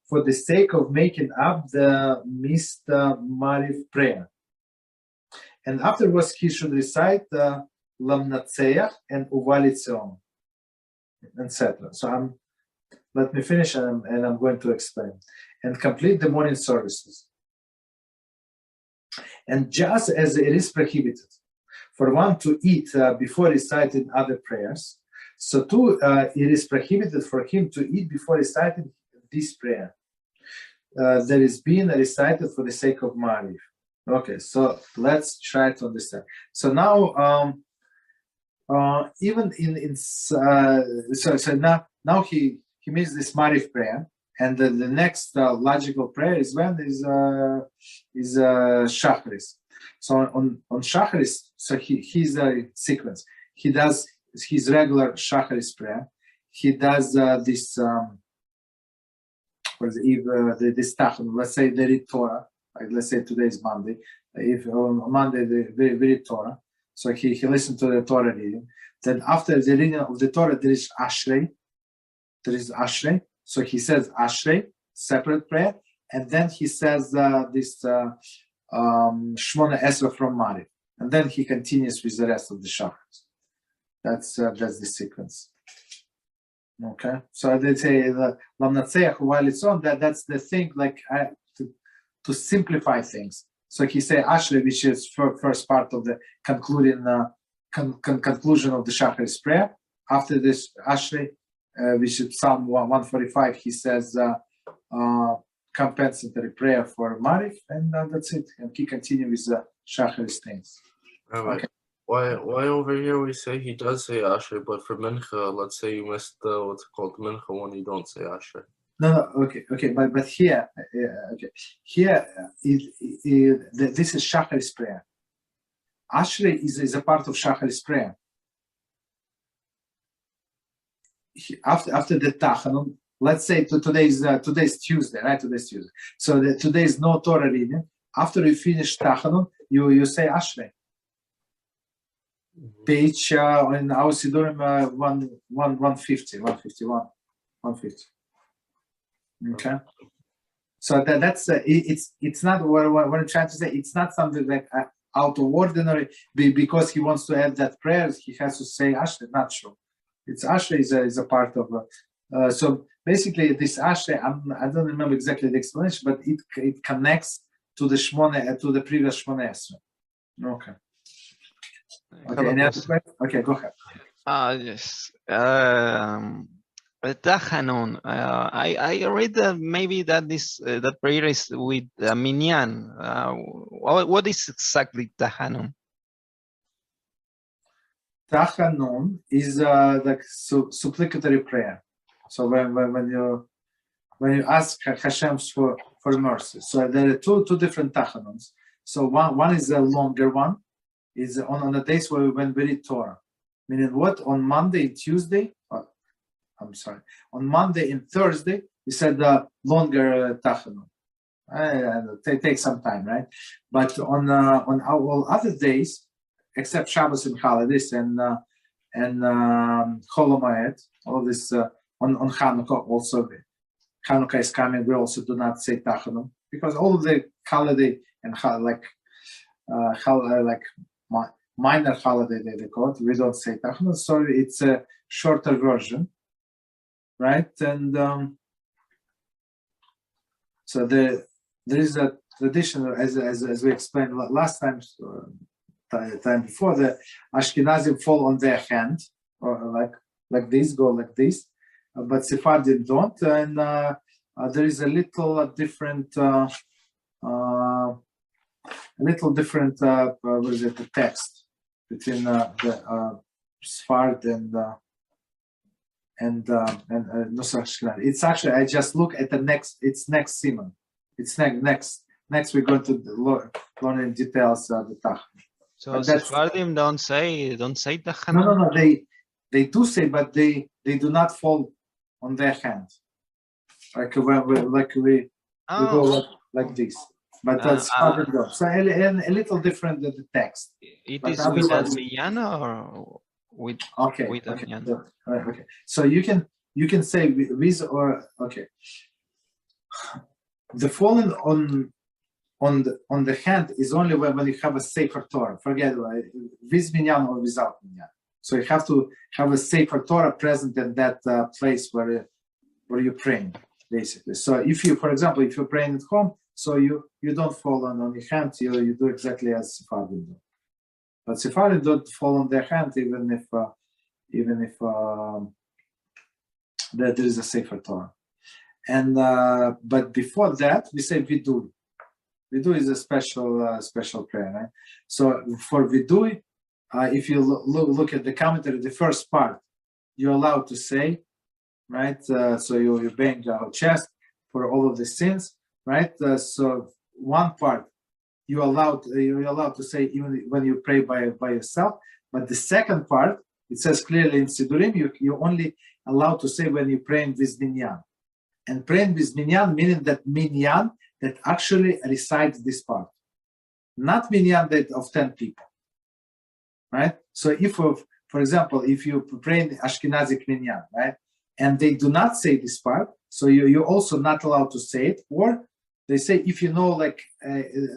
for the sake of making up the missed Maariv prayer. And afterwards, he should recite Lamnatseach and Uvalitzion, etc. So let me finish and I'm going to explain. And complete the morning services. And just as it is prohibited for one to eat before reciting other prayers, so too it is prohibited for him to eat before reciting this prayer that is being recited for the sake of Maariv. Okay, so let's try to understand. So now, even now he makes this Maariv prayer, and the next logical prayer is Shacharis. So on Shacharis, so he's a sequence. He does his regular Shacharis prayer. He does this this Tachanun. Let's say they read Torah. Like let's say today is Monday. If on Monday they read Torah, so he listened to the Torah reading. Then after the reading of the Torah, there is Ashrei. So he says Ashrei, separate prayer, and then he says this Shemoneh Esrei from Maariv, and then he continues with the rest of the Shacharis. That's the sequence. Okay, so they say the Lamnatseach Uvalitzion. That's the thing. Like to simplify things. So he say Ashrei, which is first part of the conclusion of the Shacharis prayer. After this Ashrei, which is Psalm 145, he says compensatory prayer for Maariv, and that's it. And he continues with the Shacharis things. Rabbi, okay. Why over here we say he does say Ashrei, but for Mincha, let's say you missed what's called Mincha when you don't say Ashrei. Okay, but here, this is Shacharis prayer. Esrei is a part of Shacharis prayer. After the Tachanun, let's say today's Tuesday, right? Today's Tuesday. So today is no Torah reading. After you finish Tachanun, you say Esrei. Page in our Sidurim 150, 150. Okay. So that's it's not what I'm trying to say. It's not something like out of ordinary because he wants to add that prayer. He has to say Esrei. Not true. It's Esrei is a part of. So basically, this Esrei, I don't remember exactly the explanation, but it connects to the Shemoneh to the previous Shemoneh Esrei. Okay. Okay. Any other question? Okay, go ahead. Yes. Tachanun. I read that maybe that that prayer is with minyan. What is exactly Tachanun? Tachanun is like supplicatory prayer. So when you ask HaShem for mercy, so there are two different Tachanuns. So one is a longer one, is on the days when we read Torah. Meaning what? On Monday and Tuesday. On Monday and Thursday, we said the longer Tachanun. It takes some time, right? But on all other days, except Shabbos and holidays and Chol Hamoed, all this on Hanukkah also. Hanukkah is coming. We also do not say Tachanun because all of the holiday and minor holiday they call it. We don't say Tachanun, so it's a shorter version, right? And so there is a tradition, as we explained last time. Time before, the Ashkenazim fall on their hand, or like this, go like this, but Sephardim don't, and there is a little different, what is it? The text between the Sfard and Nusach Ashkenaz. It's actually I just look at the next. It's next Siman. It's next. We're going to learn in details the Tach. So Sephardim don't say Tachanun? No. They do say, but they do not fall on their hand. Like we go like this. But that's so a little different than the text. It is with a minyan or with a minyan? Okay. So you can say with or okay. The falling on the hand is only when you have a Sefer Torah. Forget with minyan or without minyan. So you have to have a Sefer Torah present in that place where you're praying, basically. So if you, for example, if you're praying at home, so you don't fall on your hand, you do exactly as Sephardim do. But Sephardim don't fall on their hand even if there is a Sefer Torah. And but before that, we say Vidui. Vidui is a special prayer, right? So for Vidui, if you look at the commentary, the first part, you're allowed to say, right? So you bang our chest for all of the sins, right? So one part you're allowed to say even when you pray by yourself, but the second part, it says clearly in Sidurim, you're only allowed to say when you're praying with minyan. And praying with minyan, meaning that minyan that actually recites this part, not minyan that of 10 people, right? So if, for example, if you pray in Ashkenazic minyan, right, and they do not say this part, so you're also not allowed to say it, or they say if you know like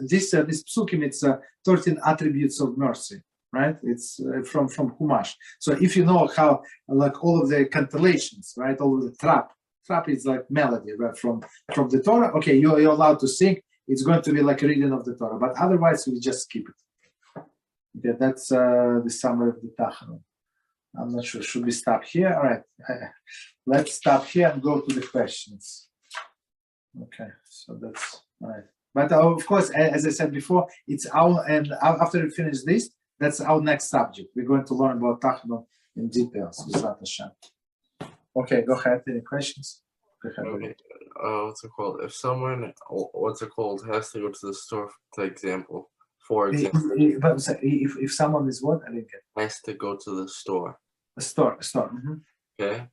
this psukim, it's 13 attributes of mercy, right? It's from Humash. So if you know how like all of the cantillations, right, all of the trap is like melody, right, from the Torah. Okay, you're allowed to sing. It's going to be like a reading of the Torah, but otherwise we just skip it. Okay, that's the summary of the Tachanun. I'm not sure. Should we stop here? All right, let's stop here and go to the questions. Okay, so that's all right. But of course, as I said before, it's our, and after we finish this, that's our next subject. We're going to learn about Tachanun in details with HaShem. Okay, go ahead. Any questions? Okay. What's it called? If someone, has to go to the store, for example, if someone is what? I didn't get. Has to go to the store. A store. Mm-hmm. Okay,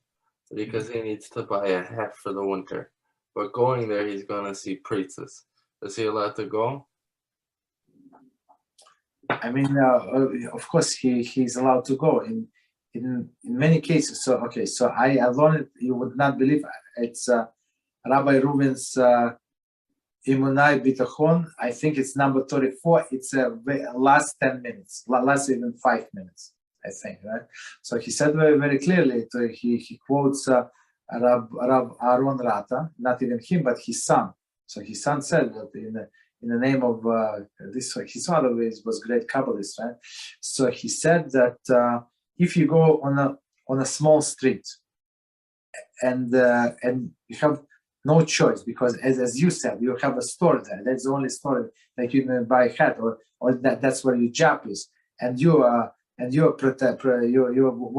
because he needs to buy a hat for the winter. But going there, he's gonna see priestess. Is he allowed to go? I mean, of course, he's allowed to go in many cases. So okay, so I learned. You would not believe it's Rabbi Reuven's Imunai Bitachon. I think it's number 34. It's last 10 minutes, last even 5 minutes. I think, right? So he said very, very clearly. He quotes Rab Aaron Rata, not even him, but his son. So his son said that in the name of this, his father was great Kabbalist, right? So he said that if you go on a small street and you have no choice, because as you said, you have a store there. That's the only store that you can buy a hat, or that's where your job is, and you're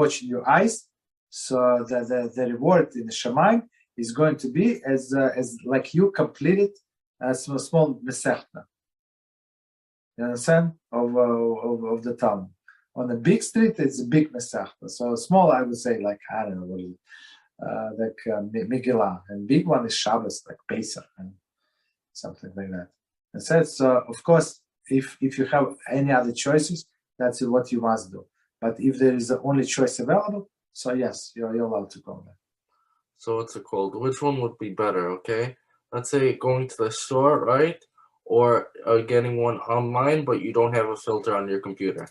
watching your eyes. So the reward in the Shema is going to be as like you completed a small mesechta. You understand? Of the town. On a big street, it's a big mesechta. So small, I would say, like, I don't know what is it. Like Megillah, and big one is Shabbos, like Pesach and something like that. And says, of course, if you have any other choices, that's what you must do. But if there is the only choice available, so yes, you're allowed to go there. So what's it called? Which one would be better? Okay, let's say going to the store, right, or getting one online, but you don't have a filter on your computer.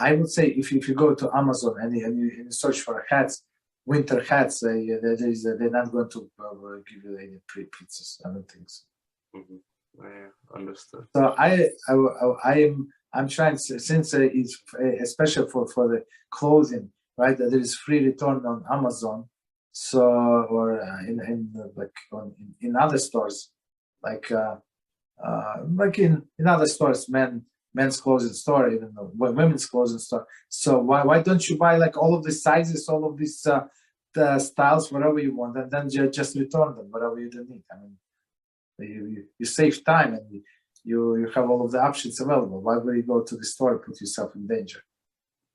I would say if you go to Amazon and you search for hats, winter hats, they're not going to give you any free pizzas. I don't think so. Mm-hmm. Yeah, understood. So I'm trying to, since it's especially for the clothing, right? That there is free return on Amazon, so or in other stores, like in other stores, men's clothing store, even women's clothing store. So why don't you buy like all of the sizes, all of these the styles, whatever you want, and then just return them, whatever you don't need. I mean, you save time and you have all of the options available. Why would you go to the store and put yourself in danger?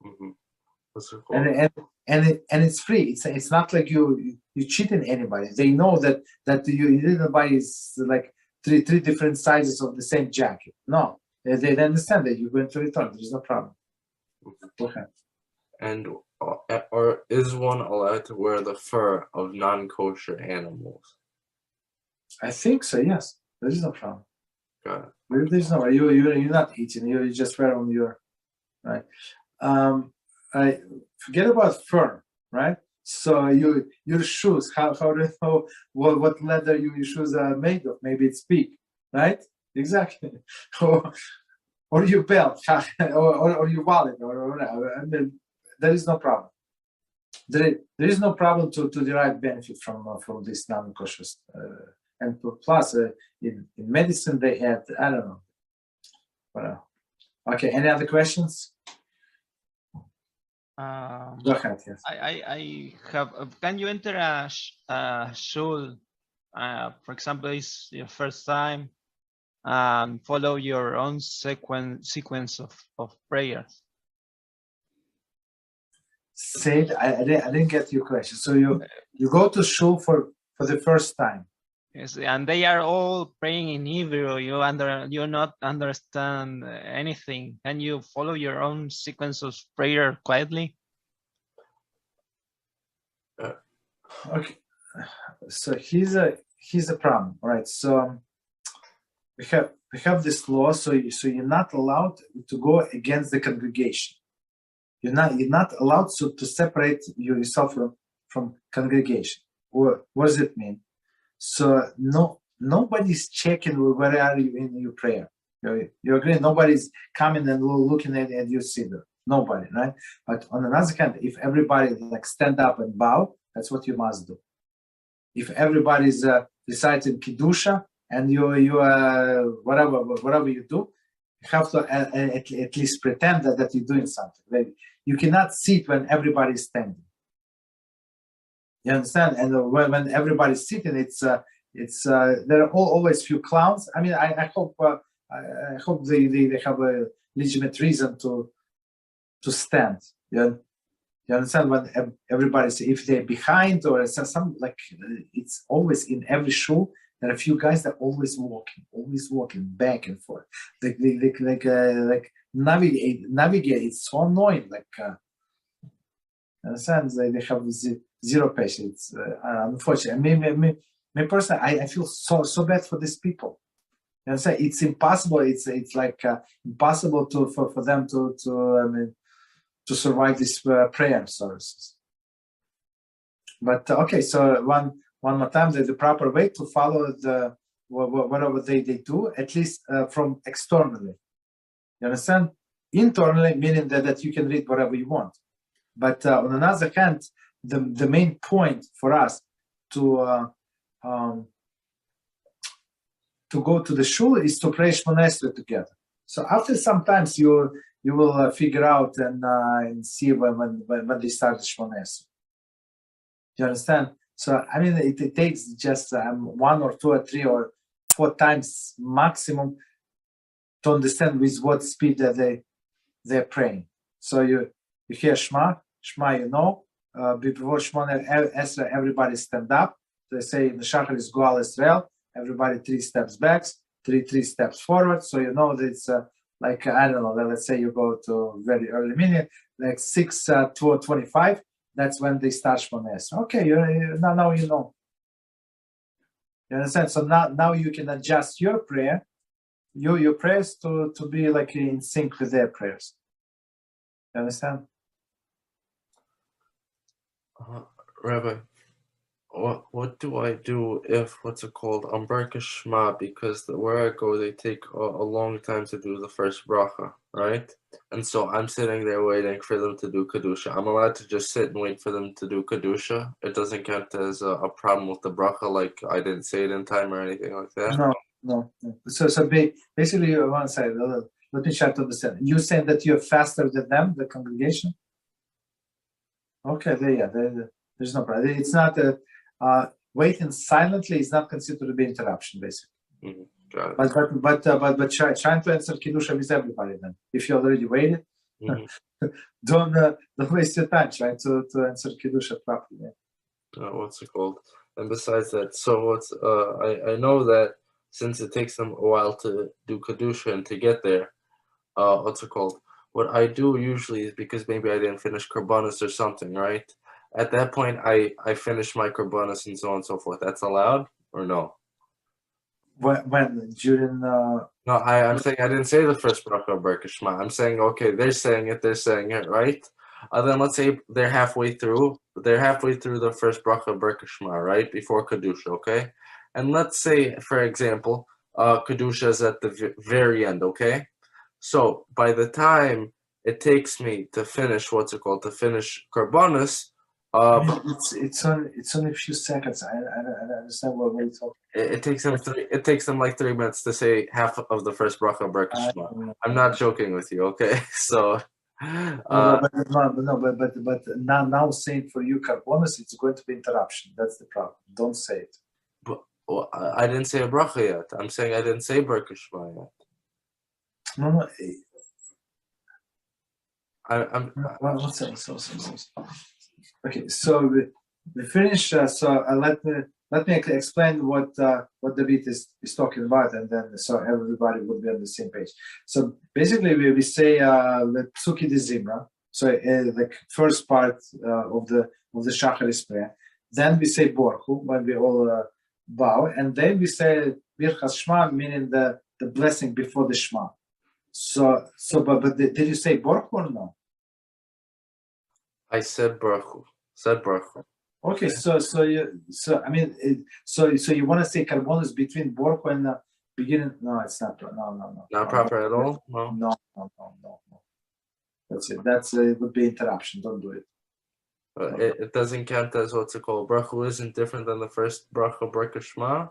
Mm-hmm. That's so cool. And it's free. It's not like you cheating anybody. They know that you didn't buy like three different sizes of the same jacket. No. They understand that you're going to return. There's no problem. Go ahead. And or is one allowed to wear the fur of non-kosher animals? I think so. Yes, there is no problem. Got it. There's no. You're not eating. You just wear on your right. I forget about fur, right? So your shoes. How do you know what leather your shoes are made of? Maybe it's pig, right? Exactly, or your belt, or your wallet, or whatever. I mean, there is no problem. There is no problem to derive benefit from this non-kosher. And plus, in medicine they had, I don't know. Whatever. Okay, any other questions? Go ahead. Yes. I have. Can you enter a shul? For example, it's your first time. Follow your own sequence of prayers. Say I didn't get your question. So you go to shul for the first time. Yes, and they are all praying in Hebrew. You not understand anything. Can you follow your own sequence of prayer quietly? Okay. So here's a problem, right? So we have this law, so you're not allowed to go against the congregation. You're not allowed to separate yourself from congregation. What does it mean? So nobody's checking where are you in your prayer. You agree? Nobody's coming and looking at your siddur. Nobody, right? But on another hand, if everybody like stand up and bow, that's what you must do. If everybody's reciting Kiddusha, and you whatever you do, you have to at least pretend that you're doing something. You cannot sit when everybody is standing. You understand? And when everybody's sitting, it's there are always few clowns. I mean, I hope they have a legitimate reason to stand. You understand? When everybody's, if they're behind or some, like, it's always in every shul. There are a few guys that always walking back and forth. Like navigate. It's so annoying. Like, understand? They have zero patience. Unfortunately, me personally, I feel so bad for these people. You understand? It's impossible. It's like impossible for them to survive these prayer services. But okay, so one more time, the proper way to follow the whatever they do, at least from externally. You understand? Internally, meaning that you can read whatever you want. But on another hand, the main point for us to go to the shul is to pray Shemoneh together. So after sometimes you will figure out and see when they start the Shemoneh. You understand? So I mean, it takes just 1 or 2 or 3 or 4 times maximum to understand with what speed that they're praying. So you hear Shema, you know. Before Shemoneh Esrei, everybody stand up. They say in the Shacharis go al Israel. Everybody 3 steps back, 3 steps forward. So you know that it's like, I don't know, let's say you go to very early minute, like 6 to 25. That's when they start Shemoneh Esrei. Okay, now you know. You understand? So now you can adjust your prayer, your prayers to be like in sync with their prayers. You understand? Rabbi, what do I do if, I'm brochos Shema, because where I go, they take a long time to do the first bracha, right? And so I'm sitting there waiting for them to do Kedusha. I'm allowed to just sit and wait for them to do Kedusha. It doesn't count as a problem with the bracha, like I didn't say it in time or anything like that? No. So basically, I want to say, let me try to understand. You saying that you're faster than them, the congregation? Okay, there's no problem. It's not waiting silently is not considered to be interruption, basically. Mm-hmm. Got it. But trying to answer Kiddusha with everybody then. If you already waited, don't waste your time trying to answer Kiddusha properly. And besides that, so I know that since it takes them a while to do Kedusha and to get there, what I do usually is, because maybe I didn't finish Korbanos or something, right? At that point, I finish my Korbanos and so on and so forth. That's allowed or no? When during No, I'm saying I didn't say the first bracha of brochos Shema. I'm saying, okay, they're saying it, right? Then let's say they're halfway through the first bracha of brochos Shema, right? Before Kedusha, okay? And let's say, for example, Kedusha is at the very end, okay? So by the time it takes me to finish, to finish Korbanos, it's only a few seconds. I don't understand what we're talking. It takes them like 3 minutes to say half of the first bracha of brochos Shema. I'm not joking with you, okay? So, but now saying for you Korbanos, it's going to be interruption. That's the problem. Don't say it. But I didn't say a bracha yet. I'm saying I didn't say brochos Shema yet. No. I'm. One second. So. Okay, so we finish. Let me explain what David is talking about, and then so everybody will be on the same page. So basically, we say the Psuki de Zimra. So the first part of the Shacharis prayer. Then we say Borchu when we all bow, and then we say Birchas Shema, meaning the blessing before the Shema. But did you say Borchu or no? I said Baruch. Okay, so you want to say Korbanos between Borchu and the beginning? No, it's not. No. Not proper at all. No. That's it. It would be interruption. Don't do it. It doesn't count as Baruch isn't different than the first bracha of brochos Shema.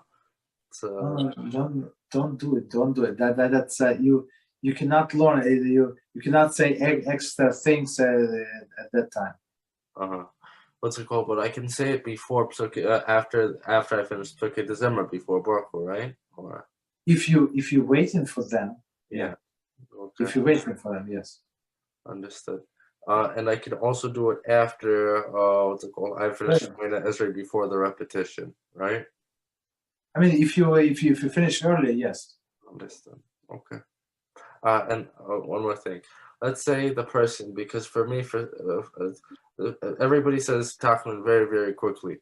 Don't do it. That's you cannot learn. You cannot say extra things at that time. what's it called? But I can say it before after I finish Psuke December before brocho, right? Or if you're waiting for them, yeah. Okay. If you're waiting for them, yes. Understood. And I can also do it after what's it called? I finish Shemoneh Esrei before the repetition, right? I mean, if you finish early, yes. Understood. Okay. And one more thing. Let's say the person, because for me, everybody says Tachman very, very quickly.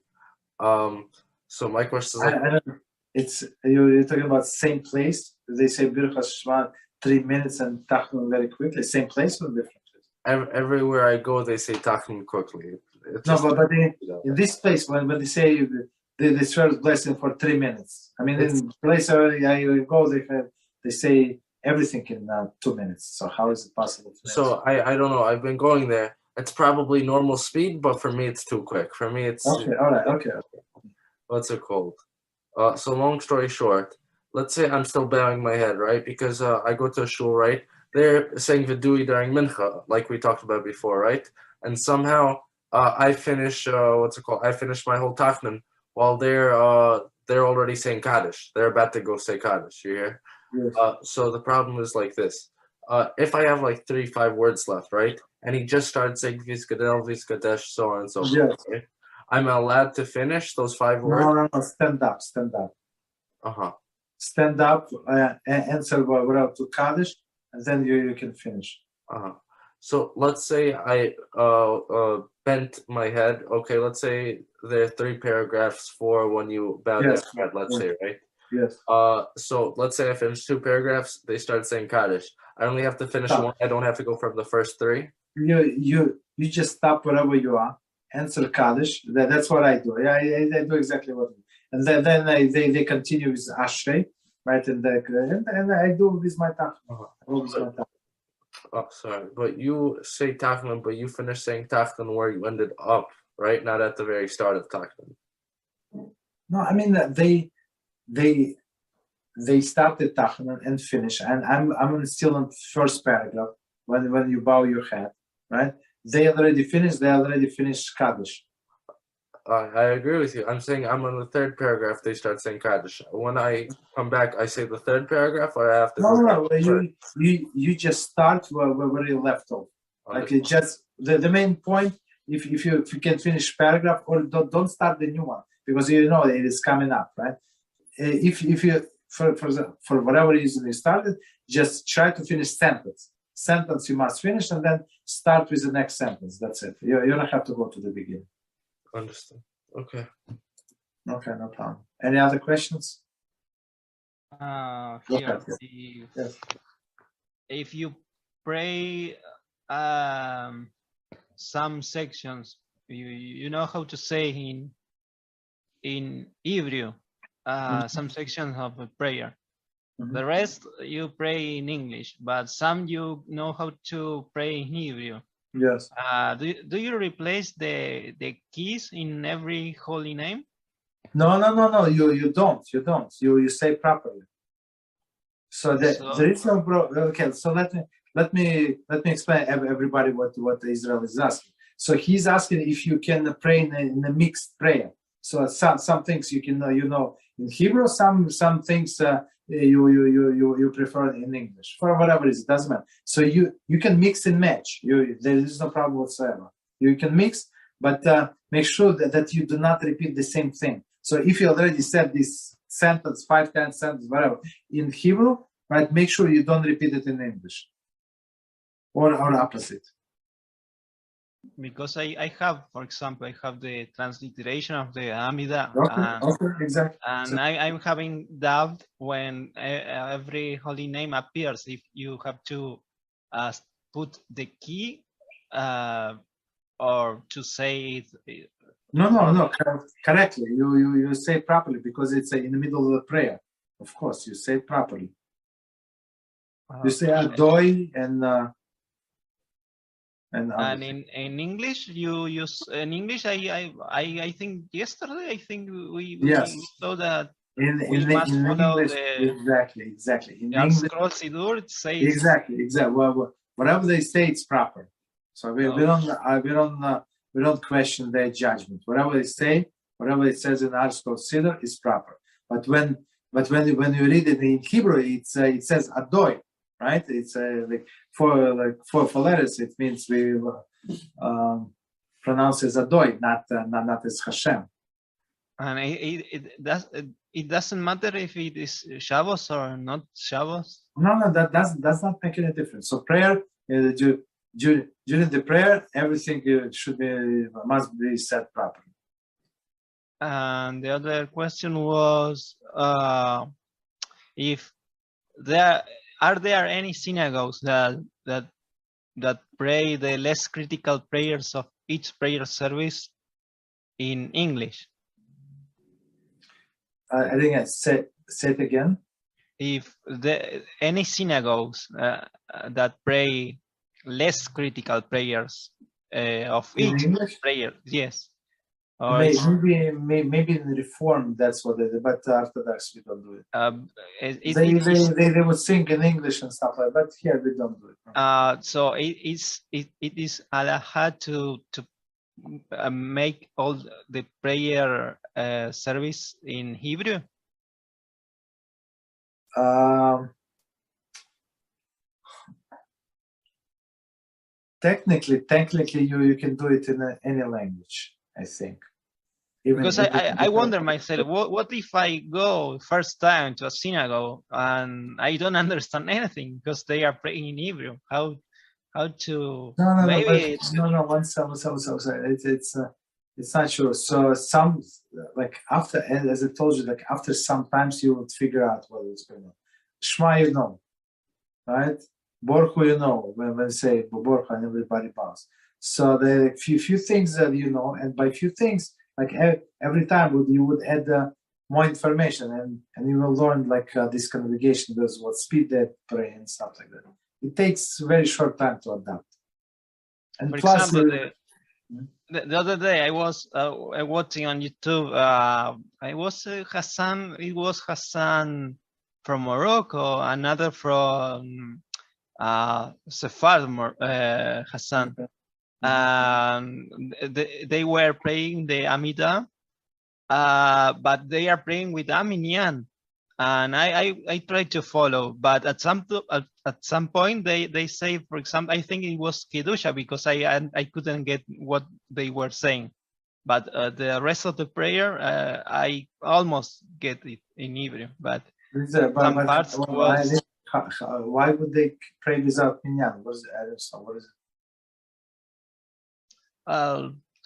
So my question is like, I don't know. It's you're talking about same place. They say Birchas Shema 3 minutes and Tachman very quickly. Same place or different place? Everywhere I go, they say Tachman quickly. No, but in this place, when they say the first blessing for 3 minutes, I mean, in place I go, they say everything in 2 minutes. So how is it possible? So I don't know. I've been going there. It's probably normal speed, but for me it's too quick. For me it's okay. All right. Okay. What's it called? So long story short, let's say I'm still bowing my head, right? Because I go to a shul, right? They're saying Vidui during Mincha, like we talked about before, right? And somehow I finish I finish my whole Tachman while they're already saying Kaddish. They're about to go say Kaddish. You hear? Yes. So the problem is like this. If I have like 3-5 words left, right? And he just started saying Vizgadel, Vizgadesh, so on and so forth, right? I'm allowed to finish those 5 words? No, stand up. Uh-huh. Stand up, answer without to Kaddish, and then you can finish. Uh-huh. So let's say I bent my head. Okay, let's say there are 3 paragraphs for when you bow down your head, let's say, right? Yes. So let's say I finish 2 paragraphs, they start saying Kaddish. I only have to finish 1. I don't have to go from the first 3. You just stop wherever you are, answer Kaddish. That's what I do. I do exactly what I do. And then they continue with Esrei, right? And I do with my Tachman. Oh, sorry, but you say Tachman, but you finish saying Tachman where you ended up, right? Not at the very start of Tachman. No, I mean they started Tachman and finish, and I'm still on first paragraph when you bow your head, right? They already finished Kaddish. I agree with you. I'm saying I'm on the 3rd paragraph. They start saying Kaddish. When I come back, I say the 3rd paragraph, or I have to. No. You just start where you left off. Like it just the main point. If you can finish paragraph, or don't start the new one, because you know it is coming up, right? If you for whatever reason you started, just try to finish sentence you must finish, and then start with the next sentence. That's it. You don't have to go to the beginning. Understood. Okay, no problem. Any other questions? Here, if you pray some sections, you know how to say in Hebrew some sections of a prayer. Mm-hmm. The rest you pray in English, but some you know how to pray in Hebrew. Yes. Do you replace the keys in every holy name? No. You don't. You say properly. So there is no okay. So let me explain everybody what Israel is asking. So he's asking if you can pray in a mixed prayer. So some things you can know in Hebrew, some things you prefer in English for whatever reason, doesn't matter. So you can mix and match. There is no problem whatsoever. You can mix, but make sure that you do not repeat the same thing. So if you already said this sentence 5 times, sentence whatever in Hebrew, right? Make sure you don't repeat it in English or opposite. Because I have, for example, I have the transliteration of the Amidah. Okay, exactly. And I'm having doubt when every holy name appears, if you have to put the key or to say it. No. Correctly. You say properly because it's in the middle of the prayer. Of course, you say properly. You say Adoi and in English you use I think yesterday we saw that we must follow English, exactly in English scroll Sidur, it says exactly well, whatever they say it's proper. So we don't we don't question their judgment. Whatever they say, whatever it says in article Siddur is proper. But when you read it in Hebrew, it says Adoy, right? It's like four letters. It means we pronounce as Adoy, not as HaShem. And it doesn't matter if it is Shabbos or not Shabbos. No, that does not make any difference. So prayer, during the prayer, everything must be said properly. And the other question was if are there any synagogues that pray the less critical prayers of each prayer service in English? I think I say it again. If any synagogues that pray less critical prayers of each prayer, yes. Or maybe in Reform that's what they do, but Orthodox we don't do it. They would sing in English and stuff like that, but here we don't do it. So it is halakha to make all the prayer service in Hebrew. Technically, you can do it in any language, I think. Because I wonder myself, what if I go first time to a synagogue and I don't understand anything because they are praying in Hebrew? How to maybe it's not true. So some like after, as I told you, like after sometimes you would figure out what is going on. Shema, you know, right? Baruch Hu, you know, when they say Baruch Hu and everybody bows. So the few things that you know, and by few things, like every time you would add more information, and you will learn like this congregation does, what speed they pray and stuff like that. It takes very short time to adapt. And for plus, example, the other day I was watching on YouTube. I was Hassan. It was Hassan from Morocco, another from Sefer, Hassan. They were praying the Amidah, but they are praying with Aminyan, and I tried to follow, but at some point they say, for example, I think it was Kedusha, because I couldn't get what they were saying, but the rest of the prayer I almost get it in Hebrew, but some parts was. Why would they pray without minyan? What is it?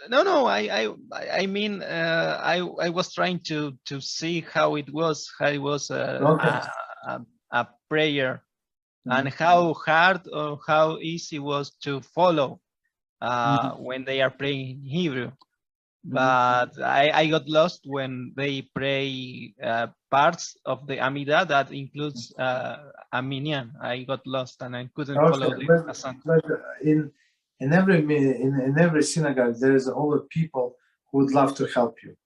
No. I mean, I was trying to see how it was a prayer, and how hard or how easy was to follow when they are praying in Hebrew. But I got lost when they pray parts of the Amidah that includes a minyan. I got lost and I couldn't follow the. But in every synagogue, there is all the people who would love to help you.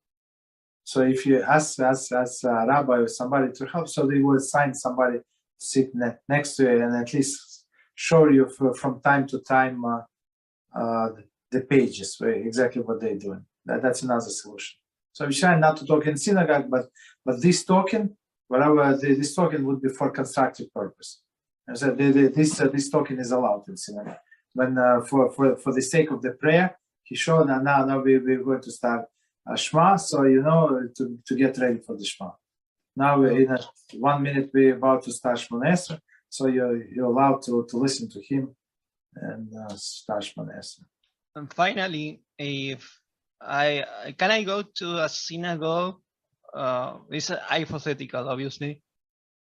So if you ask a rabbi or somebody to help, so they will assign somebody to sit next to you and at least show you from time to time the pages, exactly what they're doing. That's another solution. So we try not to talk in synagogue, but this talking, whatever this talking would be for constructive purpose. And so this talking is allowed in synagogue. When for the sake of the prayer, he showed that now we're going to start Shema, so to get ready for the Shema. Now in 1 minute we're about to start Shemoneh, so you're allowed to listen to him and start Shemoneh. And finally, if I go to a synagogue, it's hypothetical, obviously,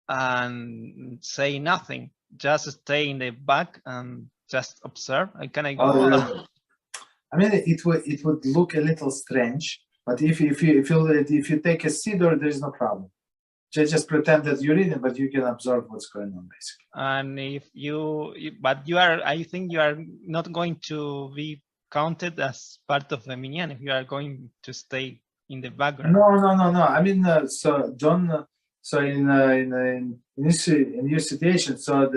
and say nothing, just stay in the back and just observe. Can I go? I mean, it would look a little strange, but if you take a siddur, there is no problem. Just pretend that you're reading, but you can observe what's going on, basically. And I think you are not going to be counted as part of the minyan if you are going to stay in the background. No. I mean, so don't. So in your situation, so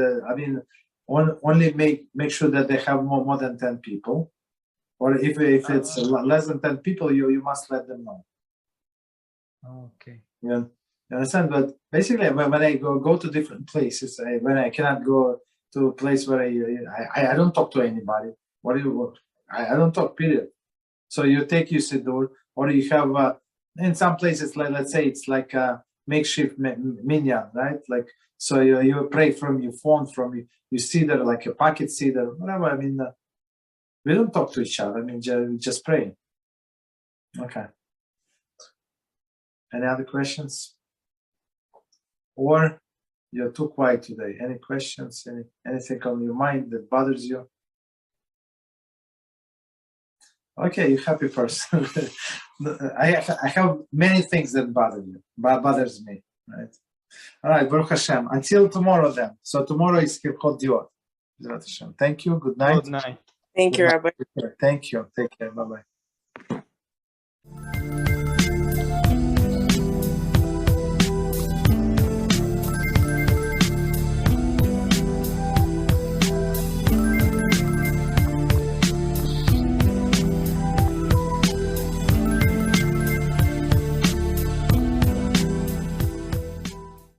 only make sure that they have more than 10 people, Or if it's less than 10 people, you must let them know. Okay. Yeah, you understand? But basically, when I go to different places, when I cannot go to a place where I don't talk to anybody. What do you? I don't talk. Period. So you take your siddur, or you have in some places, like let's say it's like a makeshift minyan, right? Like so you pray from your phone, from you siddur, like a pocket siddur, whatever. I mean, we don't talk to each other. I mean, just pray. Okay. Any other questions? Or you're too quiet today. Any questions? Anything on your mind that bothers you? Okay, you're a happy person. I have many things that bothers me, right? All right, Baruch HaShem. Until tomorrow then. So tomorrow is Kirkot Diot. Beezrat HaShem. Thank you. Good night. Good night. Thank you, Rabbi. Thank you. Take care. Bye-bye.